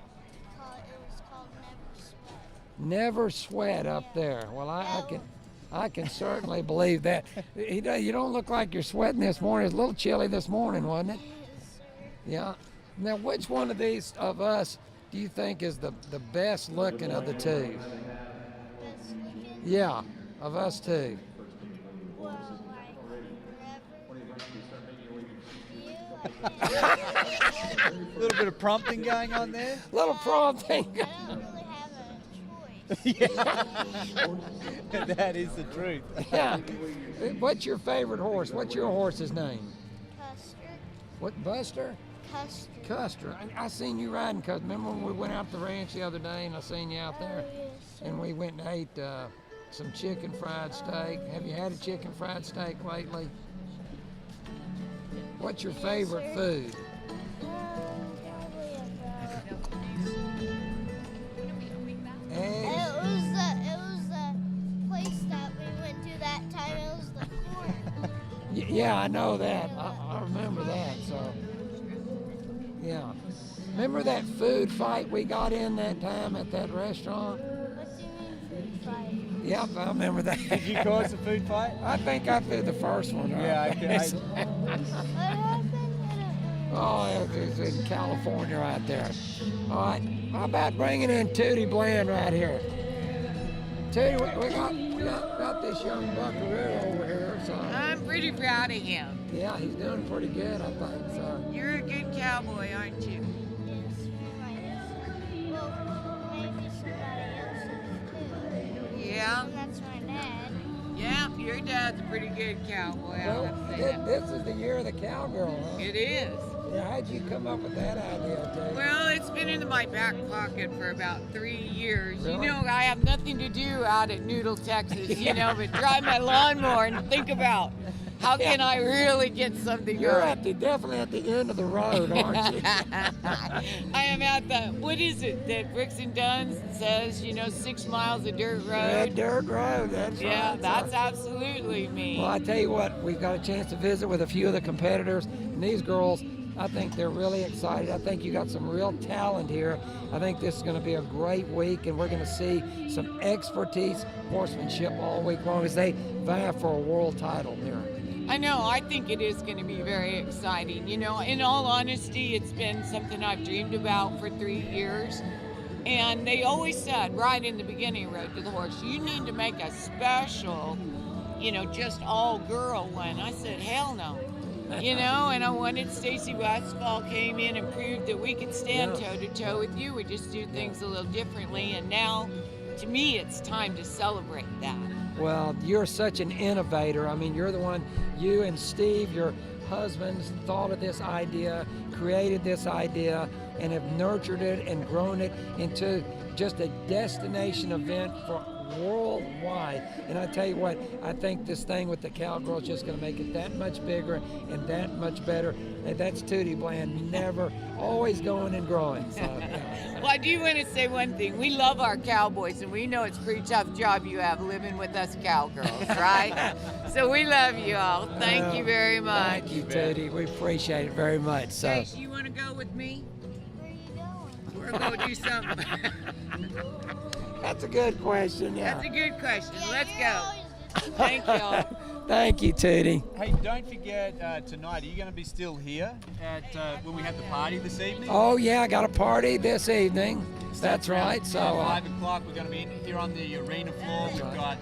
was called Never Sweat. Never sweat up there. Well, I can certainly believe that. You don't look like you're sweating this morning. It's a little chilly this morning, wasn't it? Yes, sir. Yeah. Now, which one of these of us do you think is the best looking of the two? Best looking. Yeah, of us two. Well, like, A little bit of prompting going on there. Little prompting. I don't really have a choice. Yeah. That is the truth. Yeah. What's your favorite horse? What's your horse's name? Custer. What, Buster? Custer. Custer. I seen you riding Custer. Remember when we went out to the ranch the other day and I seen you out there? Oh, yes, sir. And we went and ate some chicken fried steak. Have you had a chicken fried steak lately? What's your favorite sir. food? Probably Yeah, I know that. I remember that. So, yeah. Remember that food fight we got in that time at that restaurant? What do you mean food fight? Yep, I remember that. Did you cause a food fight? I think I threw the first one. Yeah, right? I What happened? Oh, it was in California right there. All right, how about bringing in Tootie Bland right here? Tootie, we got this young buckaroo over here. So I'm pretty proud of him. yeah, he's doing pretty good, I think. So You're a good cowboy, aren't you? Yeah. That's my dad. Yeah, your dad's a pretty good cowboy. I'll have to say that. this is the year of the cowgirl, huh? It is. Yeah, how'd you come up with that idea, Tootie? Well, it's been in my back pocket for about 3 years. Really? You know, I have nothing to do out at Noodle, Texas, you know, but drive my lawnmower and think about how can I really get something You're going. definitely at the end of the road, aren't you? I am at the, what is it that Brooks and Dunn says, you know, 6 miles of dirt road? That dirt road, that's Yeah, right. that's absolutely me. Well, I tell you what, we've got a chance to visit with a few of the competitors, and these girls, I think they're really excited. I think you got some real talent here. I think this is going to be a great week, and we're going to see some expertise, horsemanship all week long as they vie for a world title here. I know, I think it is going to be very exciting. You know, in all honesty, it's been something I've dreamed about for 3 years. And they always said right in the beginning, Road to the Horse, you need to make a special, you know, just all girl one. I said, hell no. You know, and I wanted Stacey Westfall came in and proved that we could stand toe to toe with you. We just do things a little differently. And now, to me, it's time to celebrate that. Well, you're such an innovator. I mean, you're the one, you and Steve, your husbands, thought of this idea, created this idea, and have nurtured it and grown it into just a destination event for worldwide. And I tell you what, I think this thing with the cowgirl is just going to make it that much bigger and that much better. And that's Tootie Bland, never, always going and growing. So, yeah. Well, I do want to say one thing. We love our cowboys, and we know it's a pretty tough job you have living with us cowgirls, right? So we love you all. Thank you very much. Thank you, Tootie. We appreciate it very much. So. Hey, you want to go with me? Where are you going? We're going to do something. That's a good question, yeah. That's a good question. Let's go. Thank y'all. Thank you, Tootie. Hey, don't forget tonight. Are you going to be still here at when we have the party this evening? Oh, yeah, I got a party this evening. That's right. So 5 o'clock, we're going to be in here on the arena floor. We've got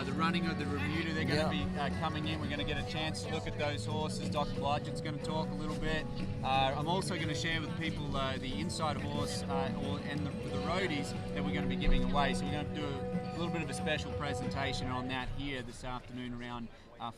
the running of the Remuda. They're going to be coming in. We're going to get a chance to look at those horses. Dr. Blodgett's going to talk a little bit. I'm also going to share with people the inside horse and the roadies that we're going to be giving away. So we're going to do a little bit of a special presentation on that here this afternoon around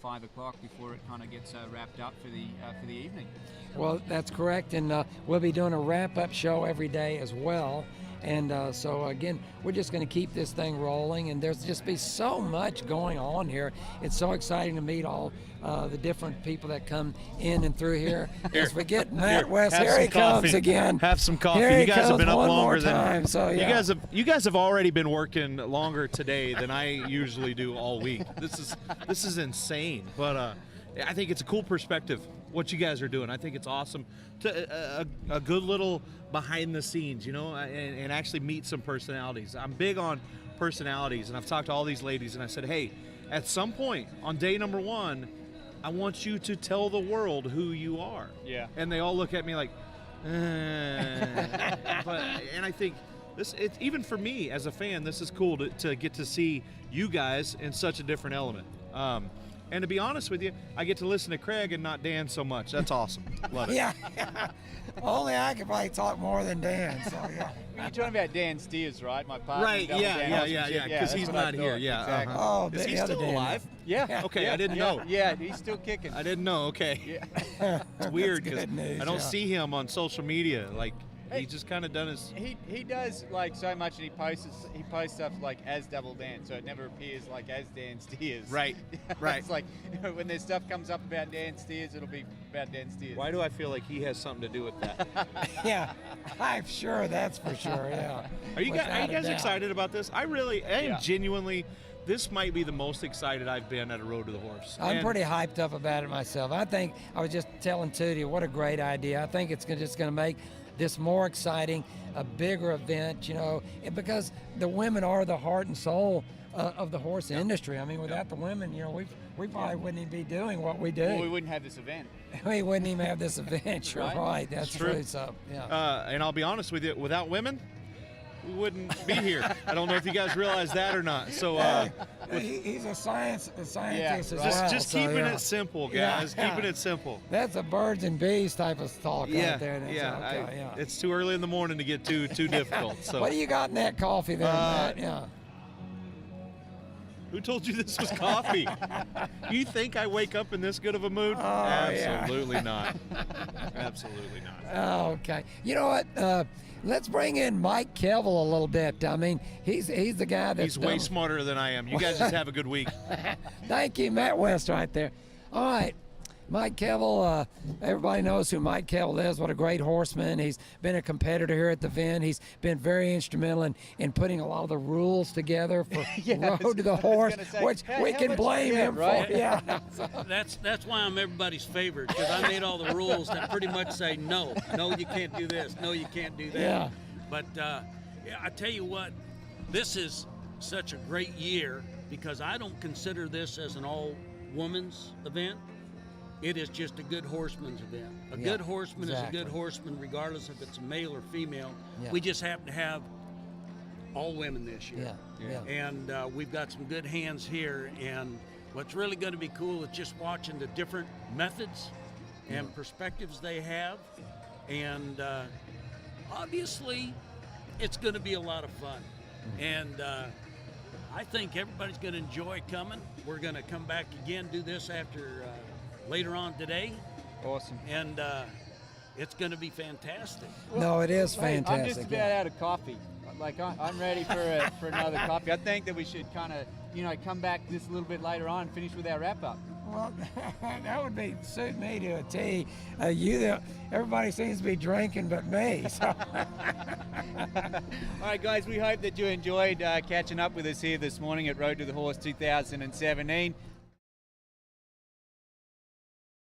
5 o'clock before it kind of gets wrapped up for the evening. Well, that's correct, and we'll be doing a wrap-up show every day as well. And so again, we're just going to keep this thing rolling, and there's just be so much going on here. It's so exciting to meet all the different people that come in and through here. Let's forget Matt West. Here he comes again. Have some coffee. Here You guys have been up longer than so yeah. You guys have already been working longer today than I usually do all week. This is insane, but I think it's a cool perspective what you guys are doing. I think it's awesome. A good little behind the scenes, you know, and actually meet some personalities. I'm big on personalities, and I've talked to all these ladies, and I said, hey, at some point on day number 1, I want you to tell the world who you are. Yeah. And they all look at me like, and I think it's even for me as a fan, this is cool to get to see you guys in such a different element. And to be honest with you, I get to listen to Craig and not Dan so much. That's awesome. Love it. Yeah. Only I could probably talk more than Dan. So yeah. You're talking about Dan Steers, right? My partner. Right, yeah, because he's not here. Yeah. Exactly. Oh, is he the other still Dan. alive? Yeah. Okay, yeah, I didn't yeah, know. Yeah, he's still kicking. I didn't know. Okay. Yeah. It's weird That's because good news, I don't yeah. see him on social media. Like, he's just kind of done his. He does like so much, and he posts stuff like as Double Dan, so it never appears like as Dan Steers. Right. Right. It's like when there's stuff comes up about Dan Steers, it'll be about Dan Steers. Why do I feel like he has something to do with that? Yeah, I'm sure that's for sure. Yeah. Are you Without a guys doubt. excited about this? I am genuinely this might be the most excited I've been at a Road to the Horse. I'm pretty hyped up about it myself. I think I was just telling Tootie, what a great idea. I think it's just going to make this more exciting, a bigger event, you know, because the women are the heart and soul of the horse industry. I mean, without the women, you know, we probably wouldn't even be doing what we do. Well, we wouldn't have this event. We wouldn't even have this event. You're right. That's true. true. So, yeah. And I'll be honest with you, without women, we wouldn't be here. I don't know if you guys realize that or not. So he's a scientist as just well. Keeping it simple, guys. Yeah. Keeping it simple. That's a birds and bees type of talk right there. It's too early in the morning to get too difficult. So what do you got in that coffee there, Matt? Yeah. Who told you this was coffee? You think I wake up in this good of a mood? Oh, Absolutely not. Absolutely not. Okay. You know what? Let's bring in Mike Kevill a little bit. I mean, he's the guy that's He's way smarter than I am. You guys just have a good week. Thank you, Matt West, right there. All right. Mike Kevill, everybody knows who Mike Kevill is. What a great horseman. He's been a competitor here at the event. He's been very instrumental in putting a lot of the rules together for Road to the Horse, which we can blame him for. Yeah. That's why I'm everybody's favorite, because I made all the rules that pretty much say no, you can't do this, no, you can't do that. Yeah. But I tell you what, this is such a great year because I don't consider this as an all-women's event. It is just a good horseman's event. A good horseman is a good horseman regardless if it's a male or female. Yeah. We just happen to have all women this year. Yeah. And we've got some good hands here. And what's really going to be cool is just watching the different methods and perspectives they have. And obviously, it's going to be a lot of fun. And I think everybody's going to enjoy coming. We're going to come back again, do this after later on today. Awesome. And it's going to be fantastic. No, it is fantastic. I'm just about out of coffee. Like I'm ready for another coffee. I think that we should kind of, come back just a little bit later on and finish with our wrap up. Well, that would suit me to a T. Everybody seems to be drinking but me. So. All right, guys, we hope that you enjoyed catching up with us here this morning at Road to the Horse 2017.